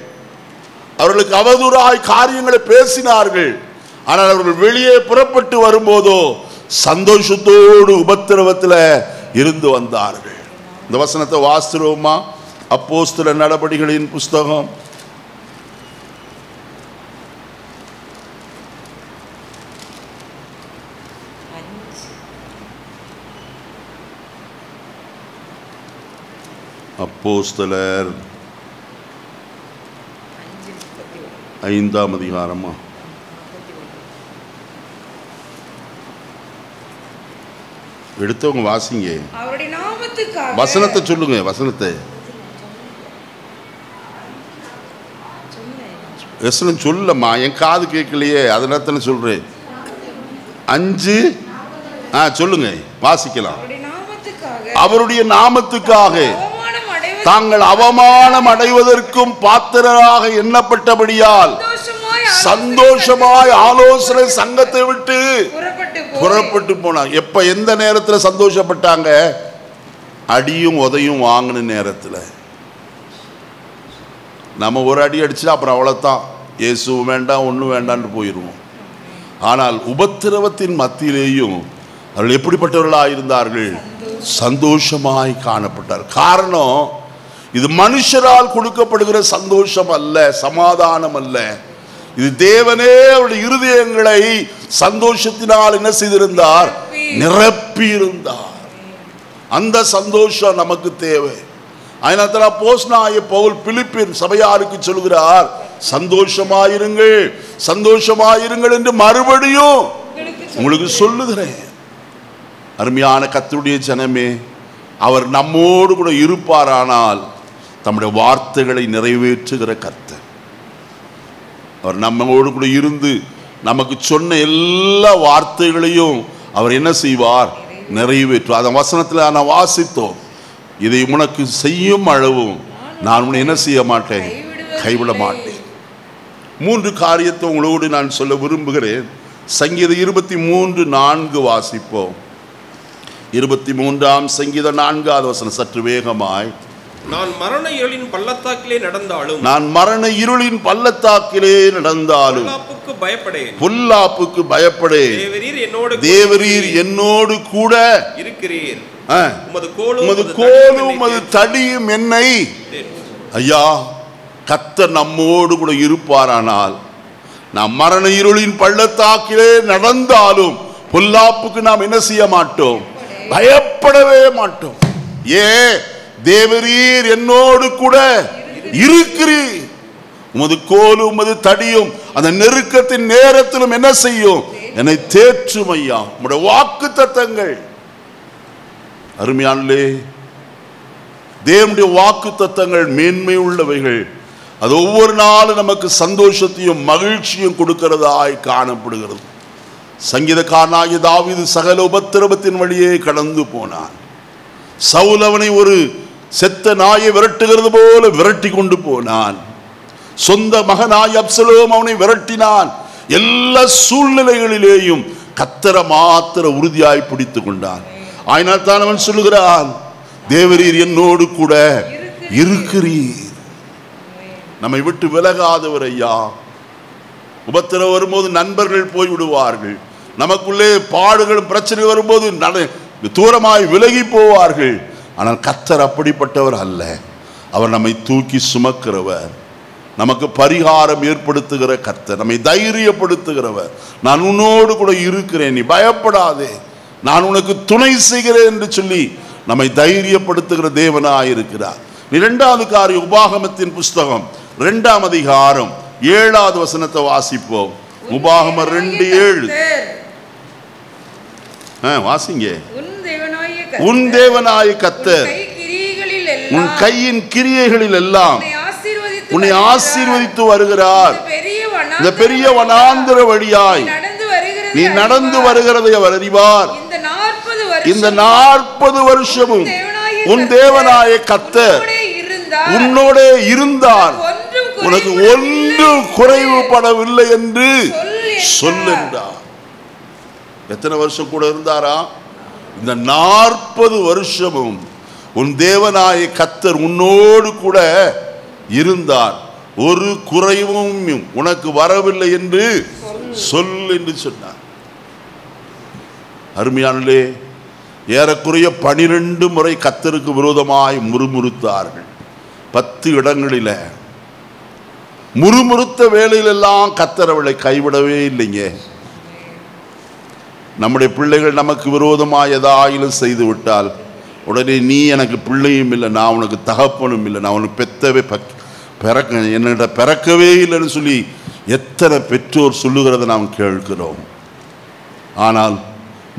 Speaker 1: அவர்களுக்கு அவதூறாய் காரியங்களை பேசினார்கள். ஆனால் அவர்கள் வெளியே புறப்பட்டு வரும்போதோ சந்தோஷத்தோடு உபத்திரவத்தில் இருந்து வந்தார்கள். இந்த வசனத்தை வாசிக்கிறோமா? அப்போஸ்தலர் நடபடிகளின் புஸ்தகம் 5ஆம் அதிகாரமா? எடுத்தவங்க வாசிங்க.
Speaker 2: அவருடைய நாமத்துக்காக
Speaker 1: வசனத்தை சொல்லுங்க. வசனத்தை வசனம் சொல்லம்மா, என் காது கேட்கலையே, அதனால சொல்றேன். 5 சொல்லுங்க, வாசிக்கலாம். அவருடைய நாமத்துக்காக தாங்கள் அவமானம் அடைவதற்கும் பாத்திரராக எண்ணப்பட்டபடியால் சந்தோஷமாய் ஆலோசனை சங்கத்தை விட்டு புறப்பட்டு போனாங்க. எப்ப எந்த நேரத்தில் சந்தோஷப்பட்டாங்க? அடியும் உதையும் வாங்கின நேரத்தில். நம்ம ஒரு அடி அடிச்சா அப்புறம் அவ்வளோதான், இயேசு வேண்டாம் ஒன்றும் வேண்டான்னு போயிடுவோம். ஆனால் உபத்திரவத்தின் மத்தியிலேயும் அவர்கள் எப்படிப்பட்டவர்களாக இருந்தார்கள்? சந்தோஷமாய் காணப்பட்டார். காரணம், இது மனுஷரால் கொடுக்கப்படுகிற சந்தோஷம் அல்ல, சமாதானம் அல்ல. இது தேவனே அவருடைய இருதயங்களை சந்தோஷத்தினால் என்ன செய்திருந்தார்? நிரப்பி இருந்தார். அந்த சந்தோஷம் நமக்கு தேவை. அதனால அப்போஸ்தலனாகிய பவுல் பிலிப்பின் சபையாருக்கு சொல்கிறார், சந்தோஷமாயிருங்கள் சந்தோஷமாயிருங்கள் என்று மறுபடியும் உங்களுக்கு சொல்லுகிறேன். அருமையான கர்த்தருடைய ஜனமே, அவர் நம்மோடு கூட இருப்பாரானால் தம்முடைய வார்த்தைகளை நிறைவேற்றுகிற கர்த்தர். அவர் நம்மோடு கூட இருந்து நமக்கு சொன்ன எல்லா வார்த்தைகளையும் அவர் என்ன செய்வார்? நிறைவேற்றுவார். அந்த வசனத்தில் நான் வாசித்தோம், இதை உனக்கு செய்யும் அளவும் நான் உன்னை என்ன செய்ய மாட்டேன்? கைவிட மாட்டேன். 3 காரியத்தை உங்களோடு நான் சொல்ல விரும்புகிறேன். சங்கீதம் 23:4 வாசிப்போம். 23ஆம் சங்கீதம் 4வது வசனம் சற்று வேகமாய்.
Speaker 3: நான் மரண இருளின் பள்ளத்தாக்கிலே நடந்தாலும்
Speaker 1: பொல்லாப்புக்கு பயப்படேன். தேவரீர் என்னோடு கூட
Speaker 3: இருக்கிறீர்.
Speaker 1: உமது கோலும் உமது தடியும் என்னை. ஐயா, கர்த்தர் நம்மோடு கூட இருப்பாரானால் நாம் மரண இருளின் பள்ளத்தாக்கிலே நடந்தாலும் பொல்லாப்புக்கு நாம் என்ன செய்ய மாட்டோம்? பயப்படவே மாட்டோம். தேவரீர் என்னோடு கூட இருக்கிறீர். உமது கோலும் உமது தடியும் அந்த நெருக்கத்தின் நேரத்திலும் என்ன செய்யும்? என்னை தேற்றும். ஐயா, உம்முடைய வாக்குத்தத்தங்கள் அருமையானே, தேவனுடைய வாக்குத்தத்தங்கள் மேன்மை உள்ளவைகள். அது ஒவ்வொரு நாளும் நமக்கு சந்தோஷத்தையும் மகிழ்ச்சியும் கொடுக்கிறதாய் காணப்படுகிறது. சங்கீதக்காரனாகிய தாவீது சகல உபத்திரவத்தின் வழியே கடந்து போனான். சவுல் அவனை ஒரு செத்த நாயை விரட்டுகிறது போல விரட்டி கொண்டு போனான். சொந்த மகனாய் அப்சலோம் அவனை விரட்டினான். எல்லா சூழ்நிலைகளிலேயும் கர்த்தரை மாத்திர உறுதியாய் பிடித்து கொண்டான். ஆயினால் தான் அவன் சொல்லுகிறான், தேவரீர் என்னோடு கூட இருக்கிறீர். நம்மை விட்டு விலகாதவர் ஐயா. உபத்திரம் வரும்போது நண்பர்கள் போய்விடுவார்கள். நமக்குள்ளே பாடுகளும் பிரச்சனை வரும்போது தூரமாய் விலகி போவார்கள். ஆனால் கர்த்தர் அப்படிப்பட்டவர் அல்ல. அவர் நம்மை தூக்கி சுமக்கிறவர், நமக்கு பரிகாரம் ஏற்படுத்துகிற கர்த்தர், நம்மை தைரியப்படுத்துகிறவர். நான் உன்னோடு கூட இருக்கிறேன், நீ பயப்படாதே, நான் உனக்கு துணை செய்கிறேன் என்று சொல்லி நம்மை தைரியப்படுத்துகிற தேவனாயிருக்கிறார். 2வது காரியம், உபாகமத்தின் புஸ்தகம் 2ஆம் அதிகாரம் 7வது வசனத்தை வாசிப்போம். உபாகமம் 2:7 வாசிங்க. உன் தேவனாய கர்த்தர் உன் கையின் கிரியைகளில் எல்லாம் உன்னை ஆசீர்வதித்து வருகிறார். இந்த பெரிய வனாந்தர வழியாய் நீ நடந்து வருகிறதை அவர் அறிவார். இந்த 40 வருஷமும் உன் தேவனாய கர்த்தர் உன்னோட இருந்தார், உனக்கு ஒன்றும் குறைவுபடவில்லை என்று சொல்லுகிறார். எத்தனை வருஷம் கூட இருந்தாரா? இந்த 40 வருஷமும் உன் தேவனாய கர்த்தர் உன்னோடு கூட இருந்தார், ஒரு குறைவும் உனக்கு வரவில்லை என்று சொல் என்று சொன்னார். அருமையானே, ஏறக்குறைய 12 முறை கர்த்தருக்கு விரோதமாய் முறுமுறுத்தார்கள். 10 இடங்களில் முறுமுறுத்த வேளையிலெல்லாம் கர்த்தர் அவளை கைவிடவே இல்லைங்க. நம்முடைய பிள்ளைகள் நமக்கு விரோதமாக ஏதாயிலும் செய்து விட்டால் உடனே நீ எனக்கு பிள்ளையும் இல்லை, நான் உனக்கு தகப்பனும் இல்லை, நான் உனக்கு பெத்தவே என்னிட பிறக்கவே இல்லைன்னு சொல்லி எத்தனை பெற்றோர் சொல்லுகிறத நாம் கேட்கிறோம். ஆனால்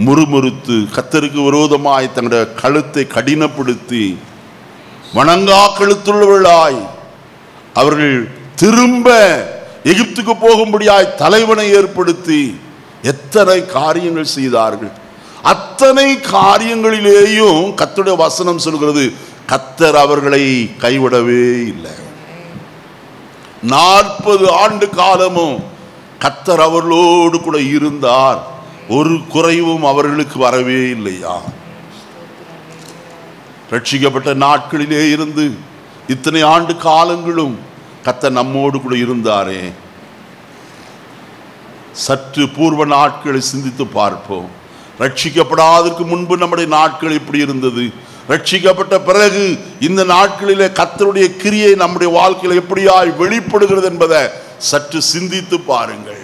Speaker 1: முறுமுறுத்து கர்த்தருக்கு விரோதமாய் தங்களுடைய கழுத்தை கடினப்படுத்தி வணங்கா கழுத்துள்ளவர்களாய் அவர்கள் திரும்ப எகிப்துக்கு போகும்படியாய் தலைவனை ஏற்படுத்தி எத்தனை காரியங்கள் செய்தார்கள். அத்தனை காரியங்களிலேயும் கர்த்தருடைய வசனம் சொல்கிறது, கர்த்தர் அவர்களை கைவிடவே இல்லை. 40 ஆண்டு காலமும் கர்த்தர் அவர்களோடு கூட இருந்தார். ஒரு குறைவும் அவர்களுக்கு வரவே இல்லையா? ரட்சிக்கப்பட்ட நாட்களிலே இருந்து இத்தனை ஆண்டு காலங்களும் கர்த்தர் நம்மோடு கூட இருந்தாரே. சற்று பூர்வ நாட்களை சிந்தித்து பார்ப்போம். ரட்சிக்கப்படாதற்கு முன்பு நம்முடைய நாட்கள் எப்படி இருந்தது? ரட்சிக்கப்பட்ட பிறகு இந்த நாட்களிலே கர்த்தருடைய கிரியை நம்முடைய வாழ்க்கையில் எப்படியாய் வெளிப்படுகிறது என்பதை சற்று சிந்தித்து பாருங்கள்.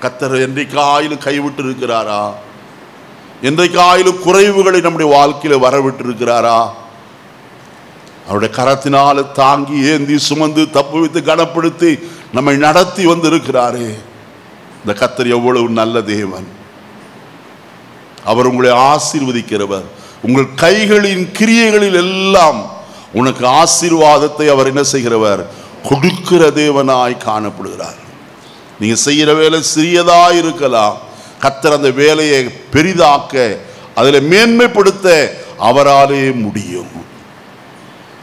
Speaker 1: கர்த்தர் என்றைக்காயிலும் கைவிட்டு இருக்கிறாரா? என்றைக்காயிலும் குறைவுகளை நம்முடைய வாழ்க்கையில வரவிட்டு இருக்கிறாரா? அவருடைய கரத்தினால தாங்கி ஏந்தி சுமந்து தப்பு வைத்து கனப்படுத்தி நம்மை நடத்தி வந்து இருக்கிறாரே. இந்த கர்த்தர் எவ்வளவு நல்ல தேவன்! அவர் உங்களை ஆசீர்வதிக்கிறவர். உங்கள் கைகளின் கிரியைகளில் எல்லாம் உனக்கு ஆசீர்வாதத்தை அவர் என்ன செய்கிறவர்? கொடுக்கிற தேவனாய் காணப்படுகிறார். நீங்க செய்கிற வேலை சிறியதா இருக்கலாம், கர்த்தர் அந்த வேலையை பெரிதாக்க, அதில் மேன்மைப்படுத்த அவராலே முடியும்.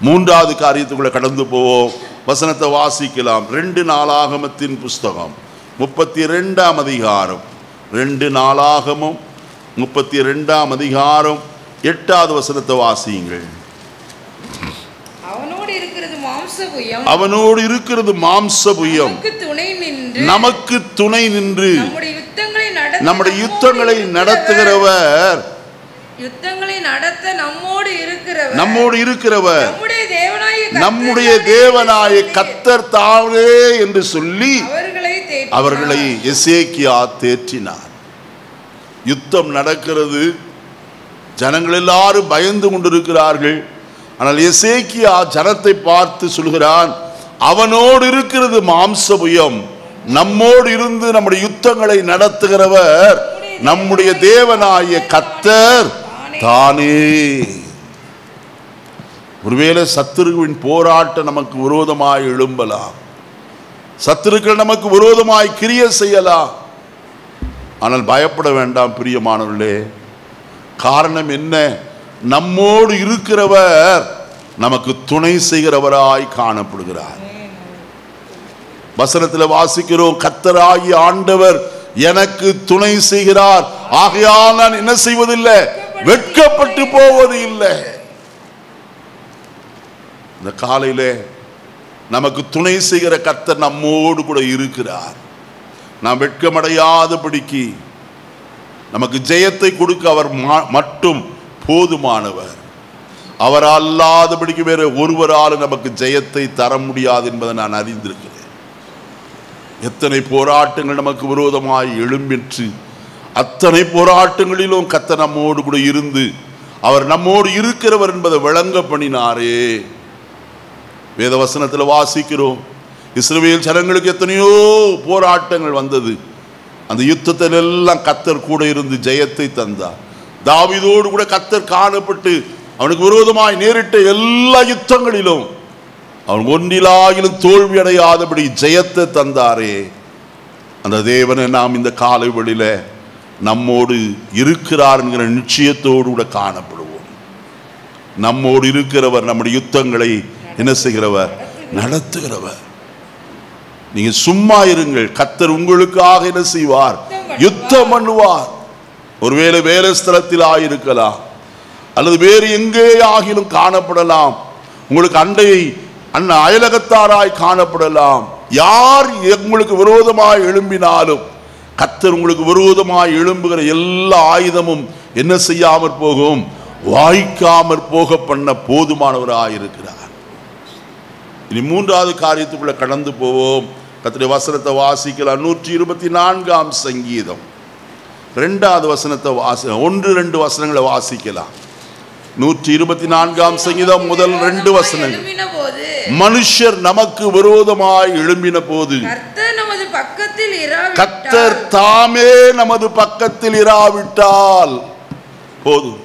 Speaker 1: 3வது காரியத்துக்குள்ள கடந்து போவோம். வசனத்தை வாசிக்கலாம். 2 நாளாகமத்தின் புஸ்தகம் 32ஆம் அதிகாரம். 2 நாளாகமும் 32ஆம் அதிகாரம் 8வது வசனத்தை வாசியுங்கள்.
Speaker 2: அவனோடு இருக்கிறது மாம்சபுயம்,
Speaker 1: அவனோடு இருக்கிறது மாம்சபுயம், நமக்கு துணை நின்று நம்முடைய யுத்தங்களை நடத்துகிறவர், யுத்தங்களை நடத்த நம்மோடு இருக்கிறவர், நம்முடைய தேவனாய கர்த்தர் தாவே என்று சொல்லி அவர்களை எசேக்கியா தேற்றினார். யுத்தம் நடக்கிறது, ஜனங்கள் எல்லாரும் பயந்து கொண்டிருக்கிறார்கள். ஆனால் எசேக்கியா ஜனத்தை பார்த்து சொல்கிறான், அவனோடு இருக்கிறது மாம்சபுயம், நம்மோடு இருந்து நம்முடைய யுத்தங்களை நடத்துகிறவர் நம்முடைய தேவனாய கர்த்தர் தானே. ஒருவேளை சத்துருவின் போராட்டம் நமக்கு விரோதமாய் எழும்பலாம், சத்துருக்கள் நமக்கு விரோதமாய் கிரியை செய்யலாம். ஆனால் பயப்பட வேண்டாம் பிரியமானவர்களே. காரணம் என்ன? நம்மோடு இருக்கிறவர் நமக்கு துணை செய்கிறவராய் காணப்படுகிறார். வசனத்தில் வாசிக்கிறோம், கர்த்தராகிய ஆண்டவர் எனக்கு துணை செய்கிறார், ஆகையால் நான் என்ன செய்வதில்லை? வெட்கப்பட்டு போவது இல்லை. இந்த காலையிலே நமக்கு துணை செய்கிற கர்த்தர் நம்மோடு கூட இருக்கிறார். நாம் வெட்கமடையாதபடிக்கு நமக்கு ஜெயத்தை கொடுக்க அவர் மட்டும் போதுமானவர். அவர் அல்லாதபடிக்கு வேற ஒருவரால் நமக்கு ஜெயத்தை தர முடியாது என்பதை நான் அறிந்திருக்கிறேன். எத்தனை போராட்டங்கள் நமக்கு விரோதமாய் எழும்பிற்று, அத்தனை போராட்டங்களிலும் கர்த்தர் நம்மோடு கூட இருந்து அவர் நம்மோடு இருக்கிறவர் என்பதை விளங்க பண்ணினாரே. வேதவசனத்தில் வாசிக்கிறோம், இஸ்ரவேல் ஜனங்களுக்கு எத்தனையோ போராட்டங்கள் வந்தது. அந்த யுத்தத்தில் எல்லாம் கர்த்தர் கூட இருந்து ஜெயத்தை தந்தார். தாவீதோடு கூட கர்த்தர் காணப்பட்டு அவனுக்கு விரோதமாய் நேரிட்ட எல்லா யுத்தங்களிலும் அவன் ஒன்றிலாகிலும் தோல்வி அடையாதபடி ஜெயத்தை தந்தாரே. அந்த தேவனை நாம் இந்த காலை வேளையில நம்மோடு இருக்கிறார் என்கிற நிச்சயத்தோடு கூட காணப்படுவோம். நம்மோடு இருக்கிறவர் நம்முடைய யுத்தங்களை என்ன செய்கிறவர்? நடத்துகிறவர். நீங்க சும்மா இருங்கள், கர்த்தர் உங்களுக்காக என்ன செய்வார்? யுத்தம் பண்ணுவார். ஒருவேளை வேலை ஸ்தலத்தில் ஆயிருக்கலாம், அல்லது வேறு எங்கே ஆகிலும் காணப்படலாம், உங்களுக்கு அயலகத்தாராய் காணப்படலாம். யார் உங்களுக்கு விரோதமாய் எழும்பினாலும் கர்த்தர் உங்களுக்கு விரோதமாய் எழும்புகிற எல்லா ஆயுதமும் என்ன செய்யாமற் போகும்? வாய்க்காமற் போக பண்ண போதுமானவராயிருக்கிறார். இனி மூன்றாவது காரியத்துக்குள்ள கடந்து போவோம். கர்த்தருடைய வசனத்தை வாசிக்கலாம். 124ஆம் சங்கீதம் 2வது வசனத்தை 1-2 வசனங்களை வாசிக்கலாம். 124ஆம் சங்கீதம் முதல் 2 வசனங்கள். மனுஷர் நமக்கு விரோதமாய் எழும்பின போது கர்த்தர் தாமே நமது பக்கத்தில் இராவிட்டால் போதும்.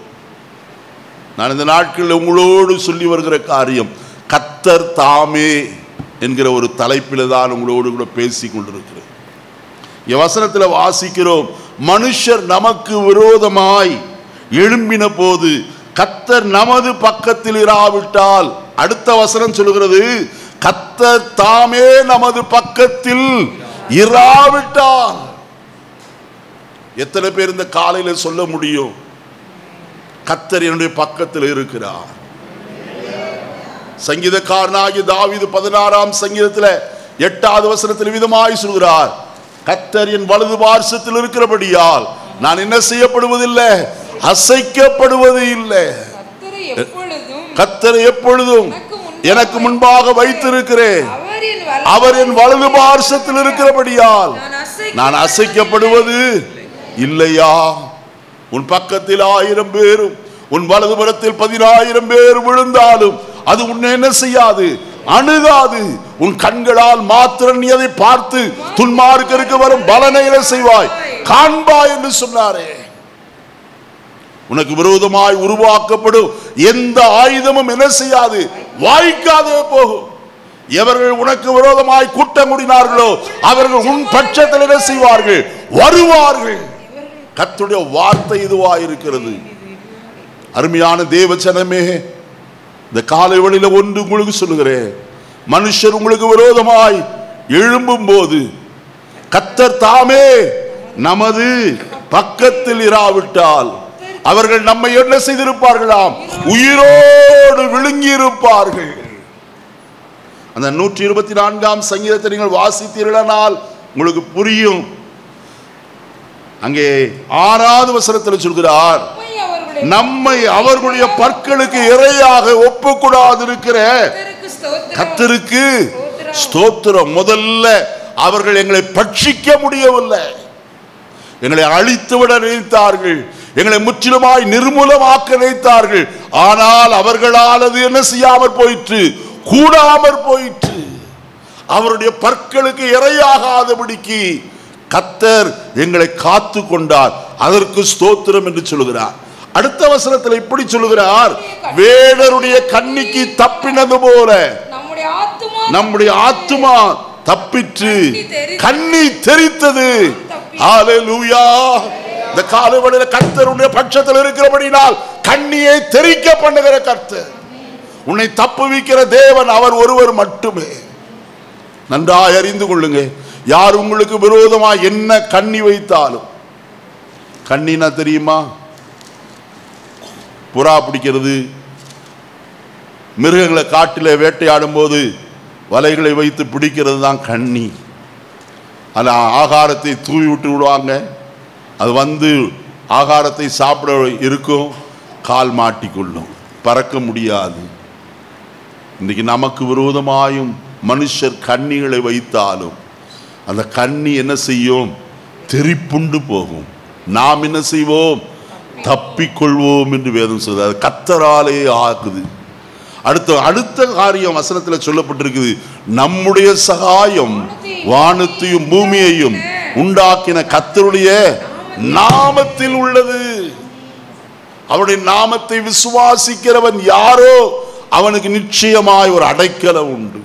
Speaker 1: நான் இந்த நாட்களில் உங்களோடு சொல்லி வருகிற காரியம் கர்த்தர் தாமே என்கிற ஒரு தலைப்பில் தான் உங்களோடு கூட பேசி கொண்டிருக்கிறேன். வசனத்தில் வாசிக்கிறோம், மனுஷர் நமக்கு விரோதமாய் எழும்பின போது கர்த்தர் நமது பக்கத்தில் இராவிட்டால். அடுத்த வசனம் சொல்லுகிறது, கர்த்தர் தாமே நமது பக்கத்தில் இராவிட்டால். எத்தனை பேர் இந்த காலையில் சொல்ல முடியும், கர்த்தர் என்னுடைய பக்கத்தில் இருக்கிறார்? சங்கீதக்காரனாகிய தாவீது 16ஆம் சங்கீதத்தில் 8வது வசனத்தில் விதமாய் சொல்கிறார், கர்த்தர் என் வலது பார்சத்தில் இருக்கிறபடியால் நான் என்ன செய்யப்படுவதில்லை, அசைக்கப்படுவது இல்லை. கர்த்தரை எப்பொழுதும் எனக்கு முன்பாக வைத்திருக்கிறேன். அவர் என் வலது பார்சத்தில் இருக்கிறபடியால் நான் அசைக்கப்படுவது இல்லையா? உன் பக்கத்தில் 1000 பேரும் உன் வலதுபுறத்தில் 10,000 பேர் விழுந்தாலும் அது உன்னை என்ன செய்யாது, அணுகாது. உன் கண்களால் மாத்திரம் நீ அதை பார்த்து துன்மார்க்கருக்கு வரும் பலனை செய்வாய், காண்பாய் என்று சொன்னாரே. உனக்கு விரோதமாய் உருவாக்கப்படும் எந்த ஆயுதமும் என்ன செய்யாது, வாய்க்காதே போகும். எவர்கள் உனக்கு விரோதமாய் கூட்டம் கூடினார்களோ அவர்கள் உன் பட்சத்தில் என்ன செய்வார்கள், வருவார்கள். கர்த்தருடைய வார்த்தை இதுவாயிருக்கிறது. அருமையான தேவஜனமே, இந்த காலை வேளையில ஒன்று உங்களுக்கு சொல்லுகிறேன், மனுஷர் உங்களுக்கு விரோதமாய் எழும்பும் போது கர்த்தர் தாமே நமது பக்கத்தில் இராவிட்டால் அவர்கள் நம்மை என்ன செய்திருப்பார்களாம், உயிரோடு விழுங்கி இருப்பார்கள். அந்த 124ஆம் சங்கீதத்தை நீங்கள் வாசித்தீர்களானால் உங்களுக்கு புரியும். அங்கே 6வது வசனத்தில் சொல்கிறார், நம்மை அவர்களுடைய பற்களுக்கு இரையாக ஒப்புக்கூடாது இருக்கிற கர்த்தருக்கு ஸ்தோத்திரம். முதல்ல அவர்கள் எங்களை பட்சிக்க முடியவில்லை, எங்களை அழித்துவிட நினைத்தார்கள், எங்களை முற்றிலுமாய் நிர்மூலமாக்க நினைத்தார்கள். ஆனால் அவர்களால் அது என்ன செய்யாமற் போயிற்று, கூடாமற் போயிற்று. அவருடைய பற்களுக்கு இரையாகாதபடிக்கு கர்த்தர் எங்களை காத்து கொண்டார், அதற்கு ஸ்தோத்திரம் என்று சொல்லுகிறார். அடுத்த வசனத்தில் இப்படி சொல்லுகிறார், வேடருடைய கண்ணிக்கு தப்பினது போல நம்முடைய ஆத்துமா தப்பிற்று, கண்ணி தெரித்தது. ஹல்லேலூயா. இந்த காலைவேளையில கர்த்தருடைய பட்சத்தில் இருக்கிறபடினால் கண்ணியை தெரிக்க பண்ணுகிற கர்த்தர், உன்னை தப்புவிக்கிற தேவன் அவர் ஒருவர் மட்டுமே. நன்றாய் அறிந்து கொள்ளுங்க, யார் உங்களுக்கு விரோதமாக என்ன கண்ணி வைத்தாலும், கண்ணினா தெரியுமா, புறா பிடிக்கிறது, மிருகங்களை காட்டில் வேட்டையாடும் போது வலைகளை வைத்து பிடிக்கிறது தான் கண்ணி. அதில் ஆகாரத்தை தூவி விட்டு விடுவாங்க, அது வந்து ஆகாரத்தை சாப்பிட இருக்கும், கால் மாட்டிக்கொள்ளும், பறக்க முடியாது. இன்றைக்கு நமக்கு விரோதமாயும் மனுஷர் கண்ணிகளை வைத்தாலும் அந்த கண்ணி என்ன செய்யும், தெரிப்புண்டு போகும். நாம் என்ன செய்வோம், தப்பிக்கொள்வோம் என்று வேதம் சொல்றது. அது கர்த்தராலே ஆகுது. அடுத்த காரியம் வசனத்தில் சொல்லப்பட்டிருக்குது, நம்முடைய சகாயம் வானத்தையும் பூமியையும் உண்டாக்கின கர்த்தருடைய நாமத்தில் உள்ளது. அவருடைய நாமத்தை விசுவாசிக்கிறவன் யாரோ அவனுக்கு நிச்சயமாய் ஒரு அடைக்கலம் உண்டு.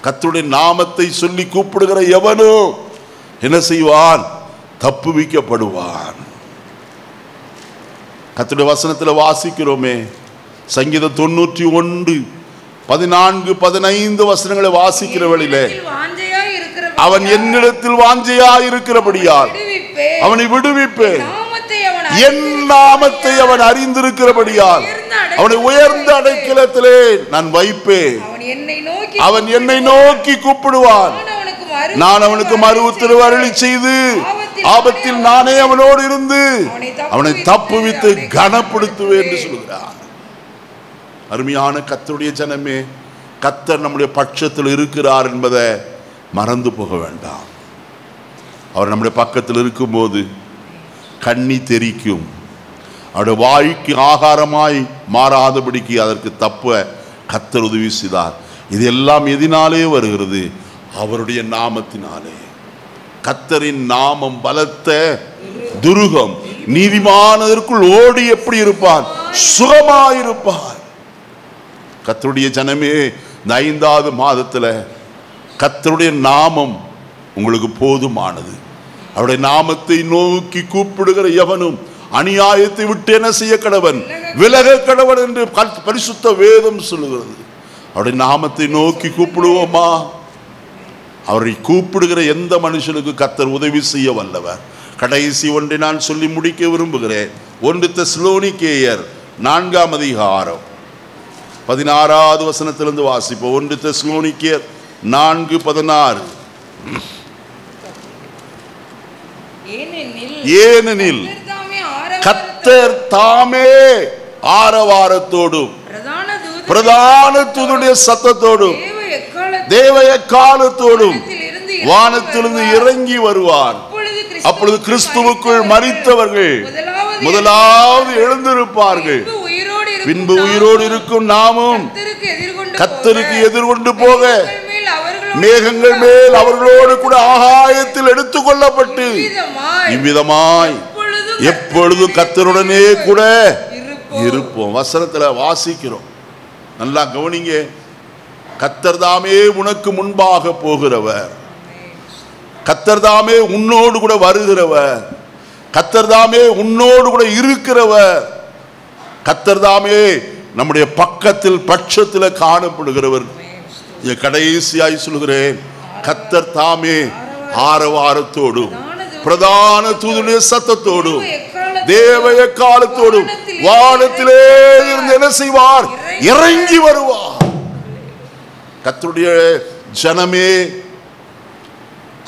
Speaker 1: கர்த்தருடைய நாமத்தை சொல்லி கூப்பிடுகிற எவனோ என்ன செய்வான், தப்புவிக்கப்படுவான். கர்த்தருடைய வசனத்தில் வாசிக்கிறோமே, சங்கீதம் 91 14 15 வசனங்களை வாசிக்கிற வேளையிலே, அவன் என்னிடத்தில் வாஞ்சையா இருக்கிறபடியால் அவனை விடுவிப்பேன், என் நாமத்தை அவன் அறிந்திருக்கிறபடியால் அவனை உயர்ந்த அடைக்கலத்திலே நான் வைப்பேன். அவன் என்னை நோக்கி கூப்பிடுவான், நான் அவனுக்கு மறு உத்தரவு அருளி செய்து ஆபத்தில் நானே அவனோடு இருந்து அவனை தப்புவித்து கனப்படுத்துவேன் என்று சொல்கிறார். அருமையான கர்த்தருடைய ஜனமே, கர்த்தர் நம்முடைய பட்சத்தில் இருக்கிறார் என்பதை மறந்து போக வேண்டாம். அவர் நம்முடைய பக்கத்தில் இருக்கும்போது கண்ணி தெரிக்கும். அவருடைய வாய்க்கு ஆகாரமாய் மாறாதபடிக்கு அதற்கு தப்ப கர்த்தர் உதவி செய்தார். இதெல்லாம் எதினாலே வருகிறது? அவருடைய நாமத்தினாலே. கர்த்தரின் நாமம் பலத்த துருகம், நீதிமானதற்குள் ஓடி எப்படி இருப்பான்? சுகமாயிருப்பான். கர்த்தருடைய ஜனமே, இந்த 5வது மாதத்துல கர்த்தருடைய நாமம் உங்களுக்கு போதுமானது. அவருடைய நாமத்தை நோக்கி கூப்பிடுகிற எவனும் அநியாயத்தை விட்டு என்ன செய்ய கடவன்? விலக கடவன் என்று பரிசுத்த வேதம் சொல்லுகிறது. அவருடைய நாமத்தை நோக்கி கூப்பிடுவோமா? அவரை கூப்பிடுகிற எந்த மனுஷனுக்கு கர்த்தர் உதவி செய்ய வல்லவர். கடைசி ஒன்றை நான் சொல்லி முடிக்க விரும்புகிறேன். 1 தெசலோனிக்கேயர் 4ஆம் அதிகாரம் 16வது வசனத்திலிருந்து வாசிப்போம். 1 தெசலோனிக்கேயர் 4:16. ஏனெனில் கர்த்தர் தாமே ஆரவாரத்தோடும் பிரதான தூதனுடைய சத்தத்தோடும் தேவ எக்காலத்தோடும் வானத்திலிருந்து இறங்கி வருவார். அப்பொழுது கிறிஸ்துவுக்குள் மரித்தவர்கள் முதலாவது எழுந்திருப்பார்கள். பின்பு உயிரோடு இருக்கும் நாமும் கர்த்தருக்கு எதிர்கொண்டு போக மேகங்கள் மேல் அவர்களோடு கூட ஆகாயத்தில் எடுத்துக் கொள்ளப்பட்டு இவ்விதமாய் எப்பொழுதும் கர்த்தருடனே கூட இருப்போம். வசனத்துல வாசிக்கிறோம், நல்லா கவனிங்க. கர்த்தர் தாமே உனக்கு முன்பாக போகிறவர், கர்த்தர் தாமே உன்னோடு கூட வருகிறவர், கர்த்தர் தாமே உன்னோடு கூட இருக்கிறவர், கர்த்தர் தாமே நம்முடைய பக்கத்தில் பட்சத்தில் காணப்படுகிறவர். கடைசியாய் சொல்கிறேன், கர்த்தர் தாமே ஆரவாரத்தோடும் பிரதான தூதனுடைய சத்தத்தோடும் தேவ எக்காலத்தோடும் வானத்திலே இருந்து என்ன செய்வார்? இறங்கி வருவார். கர்த்தருடைய ஜனமே,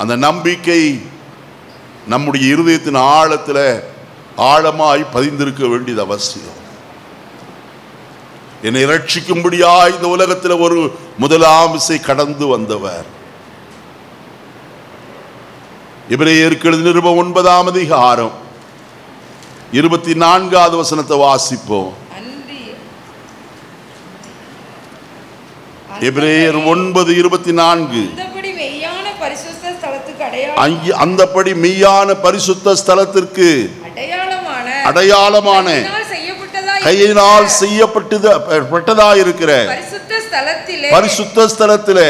Speaker 1: அந்த நம்பிக்கை நம்முடைய இருதயத்தின் ஆழத்தில் ஆழமாய் பதிந்திருக்க வேண்டியது அவசியம். என்னை ரட்சிக்கும்படியாய் இந்த உலகத்தில் ஒரு முதலாம் விசை கடந்து வந்தவர். எபிரேயருக்கு எழுதின நிருபம் 9ஆம் அதிகாரம் 24வது வசனத்தை வாசிப்போம். எபிரேயர் 9:24. அந்தபடி மெய்யான பரிசுத்த ஸ்தலத்திற்கு அடையாளமான கையினால் செய்யப்பட்டதாயிருக்கிற பரிசுத்த ஸ்தலத்திலே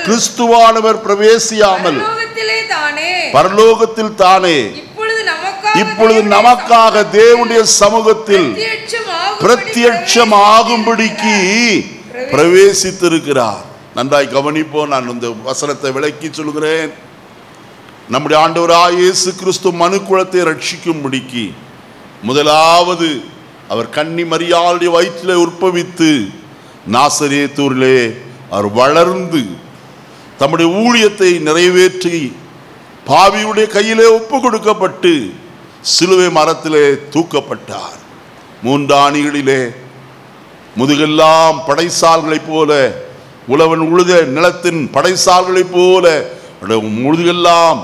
Speaker 1: கிறிஸ்துவானவர் பிரவேசியாமல் பரலோகத்தில் தானே இப்பொழுது நமக்காக தேவனுடைய சமூகத்தில் பிரத்யட்சமாகும்படிக்கு பிரவேசித்திருக்கிறார். நன்றாய் கவனிப்போம். நான் இந்த வசனத்தை விளக்கி சொல்கிறேன். நம்முடைய ஆண்டவராய் இயேசு கிறிஸ்து மனுக்குலத்தை ரட்சிக்கும்படிக்கு முதலாவது அவர் கன்னி மரியாளுடைய வயிற்றிலே உற்பவித்து நாசரேத்தூரிலே அவர் வளர்ந்து தம்முடைய ஊழியத்தை நிறைவேற்றி பாவியுடைய கையிலே ஒப்பு கொடுக்கப்பட்டு சிலுவை மரத்திலே தூக்கப்பட்டார். 3 ஆணிகளிலே முதுகெல்லாம் படைசால்களைப் போல, உழவன் உழுத நிலத்தின் படைசால்களைப் போல முதுகெல்லாம்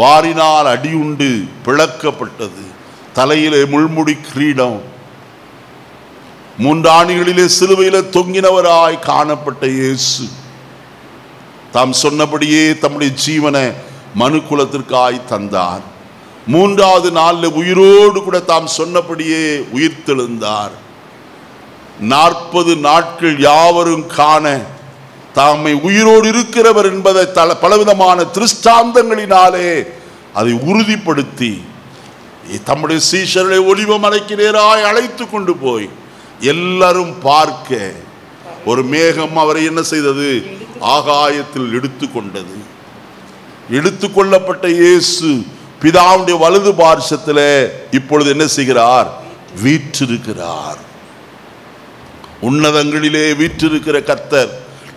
Speaker 1: வாரினால் அடியுண்டு பிளக்கப்பட்டது. தலையிலே முள்முடி கிரீடம், 3 ஆணிகளிலே சிலுவையிலே தொங்கினவராய் காணப்பட்ட இயேசு தாம் சொன்னபடியே தம்முடைய ஜீவனை மனுக்குலத்திற்காய் தந்தார். 3வது நாளில் உயிரோடு கூட தாம் சொன்னபடியே உயிர்த்தெழுந்தார். 40 நாட்கள் யாவரும் காண தாமை உயிரோடு இருக்கிறவர் என்பதை பலவிதமான திருஷ்டாந்தங்களினாலே அதை உறுதிப்படுத்தி தம்முடைய சீஷர்களை ஒலிவ மலைக்கு நேராய் அழைத்து கொண்டு போய் எல்லாரும் பார்க்க ஒரு மேகம் அவரை என்ன செய்தது? ஆகாயத்தில் எடுத்துக்கொண்டது. எடுத்துக்கொள்ளப்பட்ட இயேசு பிதாவுடைய வலது பார்சத்தில் இப்பொழுது என்ன செய்கிறார்? வீற்றிருக்கிறார். உன்னதங்களிலே வீற்றிருக்கிற கர்த்தர்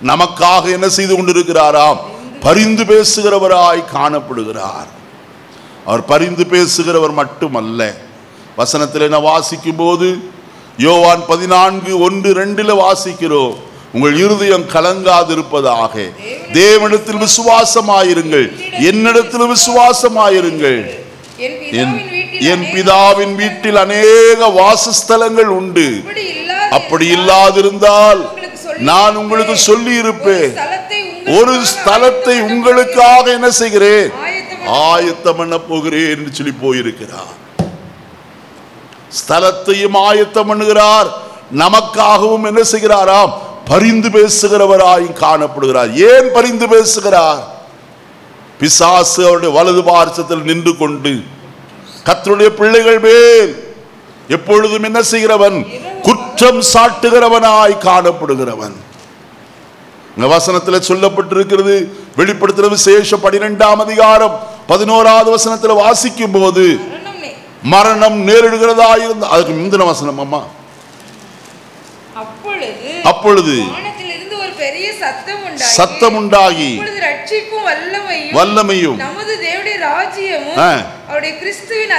Speaker 1: நமக்காக என்ன செய்து கொண்டிருக்கிறாராம்? பரிந்து பேசுகிறவராய் காணப்படுகிறார். அவர் பரிந்து பேசுகிறவர் மட்டுமல்ல. வசனத்தில் என்ன வாசிக்கும் போது யோவான் 14:1-2 வாசிக்கிறோம், உங்கள் இருதயம் கலங்காதிருப்பதாக, தேவனிடத்தில் விசுவாசமாயிருங்கள், என்னிடத்தில் விசுவாசமாயிருங்கள். என் பிதாவின் வீட்டில் அநேக வாசஸ்தலங்கள் உண்டு. அப்படி இல்லாதிருந்தால் நான் உங்களுக்கு சொல்லி இருப்பேன். ஒரு ஸ்தலத்தை உங்களுக்காக என்ன செய்கிறேன், ஆயத்தம் பண்ண போகிறேன் என்று சொல்லி போயிருக்கிறார். ஸ்தலத்தையும் ஆயத்தம் பண்ணுகிறார், நமக்காகவும் என்ன செய்கிறாராம், பரிந்து பேசுகிறவராய் காணப்படுகிறார். ஏன் பரிந்து பேசுகிறார்? பிசாசு அவருடைய வலது பார்சத்தில் நின்று கொண்டு கர்த்தருடைய பிள்ளைகள் மேல் எப்பொழுதும் என்ன செய்கிறவன், குற்றம் சாட்டுகிறவனாய் காணப்படுகிறவன். இந்த வசனத்தில் சொல்லப்பட்டிருக்கிறது, வெளிப்படுத்தின விசேஷம் 12ஆம் அதிகாரம் 11வது வசனத்தில் வாசிக்கும் போது மரணம் நேரிடுகிறதா இருந்த, அதுக்கு முந்தின வசனம் அம்மா, அப்பொழுது
Speaker 2: ஒரு பெரிய
Speaker 1: சத்தம் உண்டாகி
Speaker 2: ரட்சிப்பும்
Speaker 1: வல்லமையும்
Speaker 2: நமது தேவனுடைய ராஜ்யமும் அவருடைய கிறிஸ்துவின்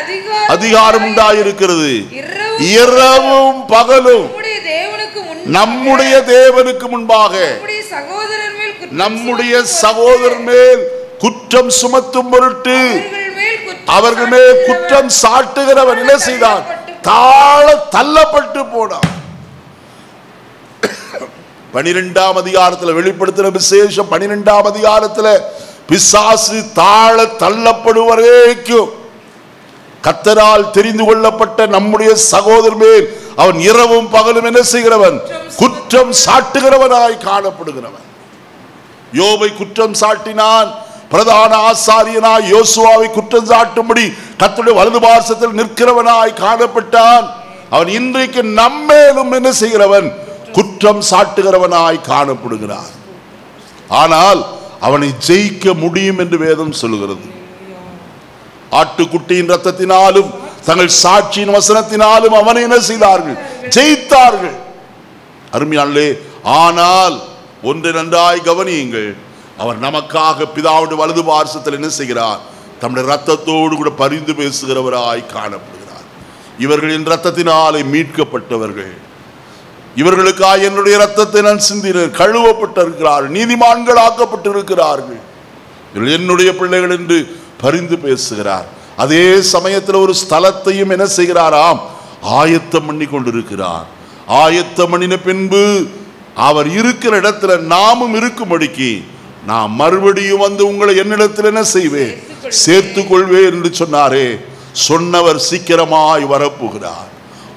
Speaker 1: அதிகாரம் உண்டாயிருக்கிறது. இரவும் பகலும் நம்முடைய தேவனுக்கு முன்பாக நம்முடைய சகோதரர் மேல் குற்றம் சுமத்தும் பொருட்டு அவர்கள் மேல் குற்றம் சாட்டுகிறவன் என்ன செய்தான், தாழ தள்ளப்பட்டு போனான். 12ஆம் அதிகாரத்தில் வெளிப்படுத்தின விசேஷம் 12ஆம் அதிகாரத்தில் பிசாசு தாழ தள்ளப்படுவதற்கும் கர்த்தரால் தெரிந்து கொள்ளப்பட்ட நம்முடைய சகோதரர் மேல் அவன் இரவும் பகலும் என்ன செய்கிறவன், குற்றம் சாட்டுகிறவனாய் காணப்படுகிறவன். யோபை குற்றம் சாட்டினான், பிரதான ஆசாரியனாய் யோசுவாவை குற்றம் சாட்டும்படி கர்த்தருடைய வலது பார்சத்தில் நிற்கிறவனாய் காணப்பட்டான். அவன் இன்றைக்கு நம்மேலும் என்ன செய்கிறவன், குற்றம் சாட்டுகிறவனாய் காணப்படுகிறார். ஆனால் அவனை ஜெயிக்க முடியும் என்று வேதம் சொல்லுகிறது. ஆட்டுக்குட்டியின் ரத்தத்தினாலும் தங்கள் சாட்சியின் வசனத்தினாலும் அவனை என்ன செய்தார்கள், ஜெயித்தார்கள். அருமையானே, ஆனால் ஒன்றை நன்றாய் கவனியுங்கள், அவர் நமக்காக பிதாவுடைய வலது பார்சத்தில் என்ன செய்கிறார், தம்முடைய ரத்தத்தோடு கூட பரிந்து பேசுகிறவராய் காணப்படுகிறார். இவர்களின் ரத்தத்தினாலே மீட்கப்பட்டவர்கள், இவர்களுக்காக என்னுடைய ரத்தத்தை நான் சிந்தினேன், கழுவப்பட்டிருக்கிறார்கள், நீதிமான்கள் ஆக்கப்பட்டிருக்கிறார்கள், இவர்கள் என்னுடைய பிள்ளைகள் என்று பரிந்து பேசுகிறார். அதே சமயத்தில் ஒரு ஸ்தலத்தையும் என்ன செய்கிறாராம், ஆயத்தம் பண்ணி கொண்டிருக்கிறார். ஆயத்தம் பண்ணின பின்பு அவர் இருக்கிற இடத்துல நாமும் இருக்கும்படிக்கு நான் மறுபடியும் வந்து உங்களை என்னிடத்தில் என்ன செய்வேன், சேர்த்துக் கொள்வேன் என்று சொன்னாரே. சொன்னவர் சீக்கிரமாய் வரப்போகிறார்.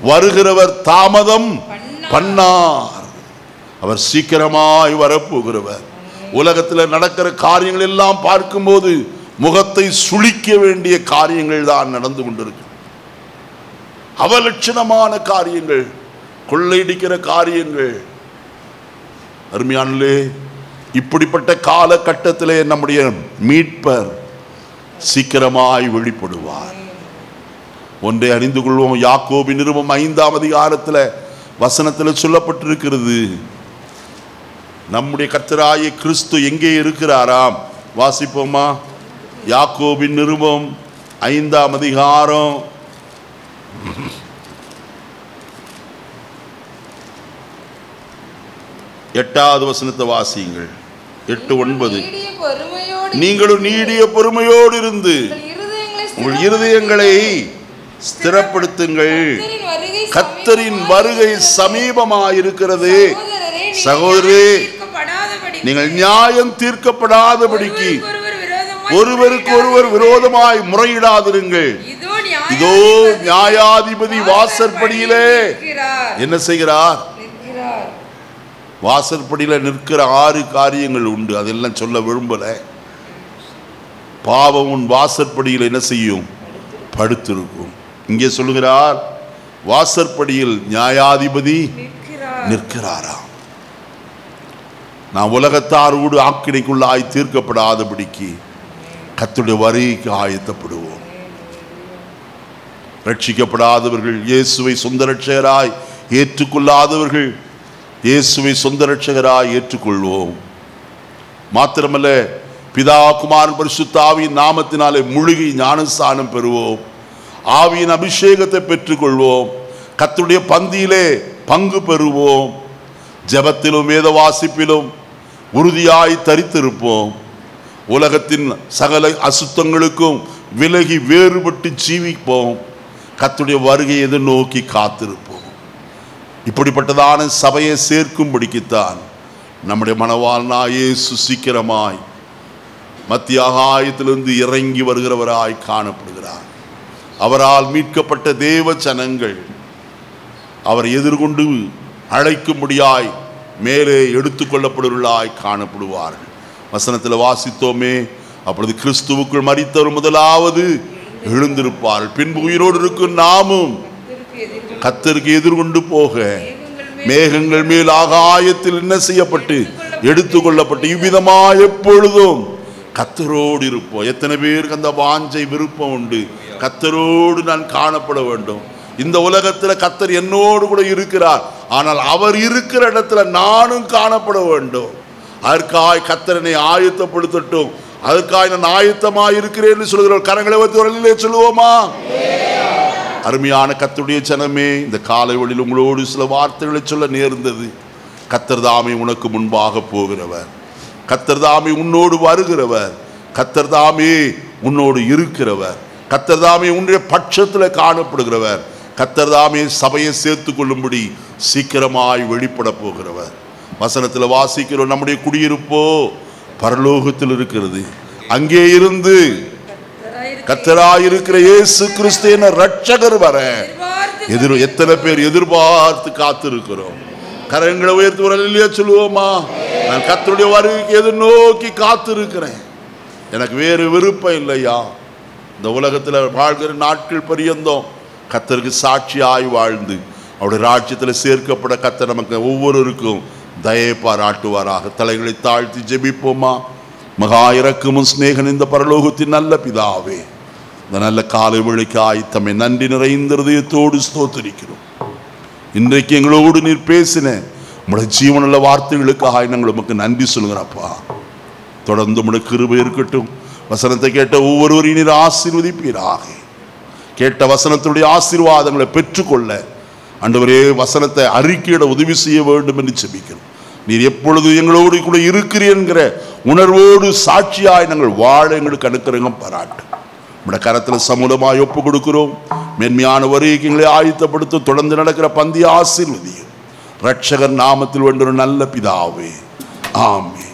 Speaker 1: வருகிறவர் தாமதம் பண்ணார், அவர் சீக்கிரமாய் வரப்போகிறவர். உலகத்தில் நடக்கிற காரியங்கள் எல்லாம் பார்க்கும்போது முகத்தை சுளிக்க வேண்டிய காரியங்கள் தான் நடந்து கொண்டிருக்கு. அவலட்சணமான காரியங்கள், கொள்ளையடிக்கிற காரியங்கள். அருமையானே, இப்படிப்பட்ட காலகட்டத்திலே நம்முடைய மீட்பர் சீக்கிரமாய் வெளிப்படுவார். ஒன்றை அறிந்து கொள்வோம், யாக்கோபின் நிருபம் 5ஆம் அதிகாரத்தில் வசனத்தில் சொல்லப்பட்டிருக்கிறது, நம்முடைய கர்த்தராகிய கிறிஸ்து எங்கே இருக்கிறாராம். வாசிப்போமா? யாக்கோபின் நிருபம் 5ஆம் அதிகாரம் 8வது வசனத்தை வாசியுங்கள். 8:9. நீங்களும் நீடிய பொறுமையோடு இருந்து உங்கள் இருதயங்களை ஸ்திரப்படுத்துங்கள், கர்த்தரின் வருகை சமீபமாயிருக்கிறது. சகோதரரே, நீங்கள் நியாயம் தீர்க்கப்படாதபடிக்கு ஒருவருக்கு ஒருவர் விரோதமாய் முறையிடாதிருங்கள். இதோ நியாயாதிபதி வாசற்படியிலே என்ன செய்கிறார், வாசற்படியில் நிற்கிற 6 காரியங்கள் உண்டு. அதெல்லாம் சொல்ல விரும்பல. பாவம் உன் வாசற்படியில் என்ன செய்யும், படுத்திருக்கும். இங்கே சொல்லுகிறார், வாசற்படியில் நியாயாதிபதி நிற்கிறாராம். நான் உலகத்தாரோடு ஆக்கினைக்குள்ளாய் தீர்க்கப்படாதபடிக்கு கர்த்தருடைய வருகைக்கு ஆயத்தப்படுவோம். ரட்சிக்கப்படாதவர்கள், இயேசுவை சொந்த ரட்சகராய் ஏற்றுக்கொள்ளாதவர்கள் இயேசுவை சொந்த ரட்சகராய் ஏற்றுக்கொள்வோம். மாத்திரமல்ல, பிதா குமாரன் பரிசுத்த ஆவியின் நாமத்தினாலே முழுகி ஞானஸ்நானம் பெறுவோம். ஆவியின் அபிஷேகத்தை பெற்றுக்கொள்வோம். கர்த்தருடைய பந்தியிலே பங்கு பெறுவோம். ஜெபத்திலும் வேத வாசிப்பிலும் உறுதியாய் தரித்திருப்போம். உலகத்தின் சகல அசுத்தங்களுக்கும் விலகி வேறுபட்டு ஜீவிப்போம். கர்த்தருடைய வருகையை எதிர்நோக்கி காத்திருப்போம். இப்படிப்பட்டதான சபையை சேர்க்கும்படிக்குத்தான் நம்முடைய மணவாளனாய் இயேசு சீக்கிரமாய் மத்திய ஆகாயத்திலிருந்து இறங்கி வருகிறவராய் காணப்படுகிறார். அவரால் மீட்கப்பட்ட தேவ ஜனங்கள் அவரை எதிர்கொண்டு அழைக்கும்படியாய் மேலே எடுத்துக்கொள்ளப்படுவர்களாய் காணப்படுவார்கள். வசனத்தில் வாசித்தோமே, அப்பொழுது கிறிஸ்துவுக்குள் மரித்தவர் முதலாவது எழுந்திருப்பார்கள், பின்பு உயிரோடு இருக்கும் நாமும் கர்த்தருக்கு எதிர்கொண்டு போக மேகங்கள் மேல் ஆகாயத்தில் என்ன செய்யப்பட்டு எடுத்துக்கொள்ளப்பட்டு இவ்விதமா எப்பொழுதும் கர்த்தரோடு இருப்போம். எத்தனை பேருக்கு அந்த வாஞ்சை விருப்பம் உண்டு? கர்த்தரோடு நான் காணப்பட வேண்டும். இந்த உலகத்தில் கர்த்தர் என்னோடு கூட இருக்கிறார், ஆனால் அவர் இருக்கிற இடத்துல நானும் காணப்பட வேண்டும். அதற்காய் கர்த்தரனை ஆயத்தப்படுத்தட்டும். அதற்காக நான் ஆயத்தமாய் இருக்கிறேன் சொல்லுகிற கரங்களை வைத்து சொல்லுவோமா? அருமையான கர்த்தருடைய ஜனமே, இந்த காலை வழியில் உங்களோடு சில வார்த்தைகளை சொல்ல நேர்ந்தது. கர்த்தர் தாமே உனக்கு முன்பாக போகிறவர், கர்த்தர் தாமே உன்னோடு வருகிறவர், கர்த்தர் தாமே உன்னோடு இருக்கிறவர், கர்த்தர் தாமே உன்னுடைய பட்சத்தில் காணப்படுகிறவர், கர்த்தர் தாமே சபையை சேர்த்து கொள்ளும்படி சீக்கிரமாய் வெளிப்பட போகிறவர். வசனத்தில் வாசிக்கிறோம், நம்முடைய குடியிருப்போ பரலோகத்தில் இருக்கிறது, அங்கே இருந்து கர்த்தராயிருக்கிற இயேசு கிறிஸ்து என்ற ரட்சகர் வர எத்தனை பேர் எதிர்பார்த்து காத்திருக்கிறோம். கரங்களை உயர்த்தி ஒரு அல்லேலூயா சொல்லுவோமா? நான் கர்த்தருடைய வருகைக்கு எதிர்நோக்கி காத்திருக்கிறேன். எனக்கு வேறு விருப்பம் இல்லையா? இந்த உலகத்தில் வாழ்கிற நாட்கள் பரியந்தம் கர்த்தருக்கு சாட்சியாய் வாழ்ந்து அவருடைய ராஜ்யத்தில் சேர்க்கப்பட கர்த்தர் நமக்கு ஒவ்வொருவருக்கும் தயை பாராட்டுவாராக. தலைகளை தாழ்த்தி ஜெபிப்போமா? மகா இரக்கமும் சிநேகன் இந்த பரலோகத்தின் நல்ல பிதாவே, இந்த நல்ல காலை வேளைக்காய் தம்மை நன்றி நிறைந்த இதயத்தோடு ஸ்தோத்திரிக்கிறோம். இன்றைக்கு எங்களோடு நீர் பேசின உங்களுடைய ஜீவனுள்ள வார்த்தைகளுக்காக நாங்கள் உமக்கு நன்றி சொல்கிறப்பா. தொடர்ந்து உங்களுடைய கிருபை இருக்கட்டும். வசனத்தை கேட்ட ஒவ்வொருவரையும் நீர் ஆசீர்வதிப்பீராக. கேட்ட வசனத்தினுடைய ஆசீர்வாதங்களை பெற்றுக்கொள்ள ஆண்டவரே வசனத்தை அறிக்கையிட உதவி செய்ய வேண்டும் என்று ஜெபிக்கிறோம். நீர் எப்பொழுது எங்களோடு கூட இருக்கிறீர் என்கிற உணர்வோடு சாட்சியாய் நாங்கள் வாழ எங்களுக்கு அனுக்கிரகம் பாராட்டு. நம்முடைய கரத்தில் சமூலமாய் ஒப்பு கொடுக்கிறோம். மேன்மையான வருகைக்கு எங்களை ஆயத்தப்படுத்த தொடர்ந்து நடக்கிற பந்திய ஆசீர்வதியும் ரட்சகர் நாமத்தில் வென்ற நல்ல பிதாவே, ஆமென்.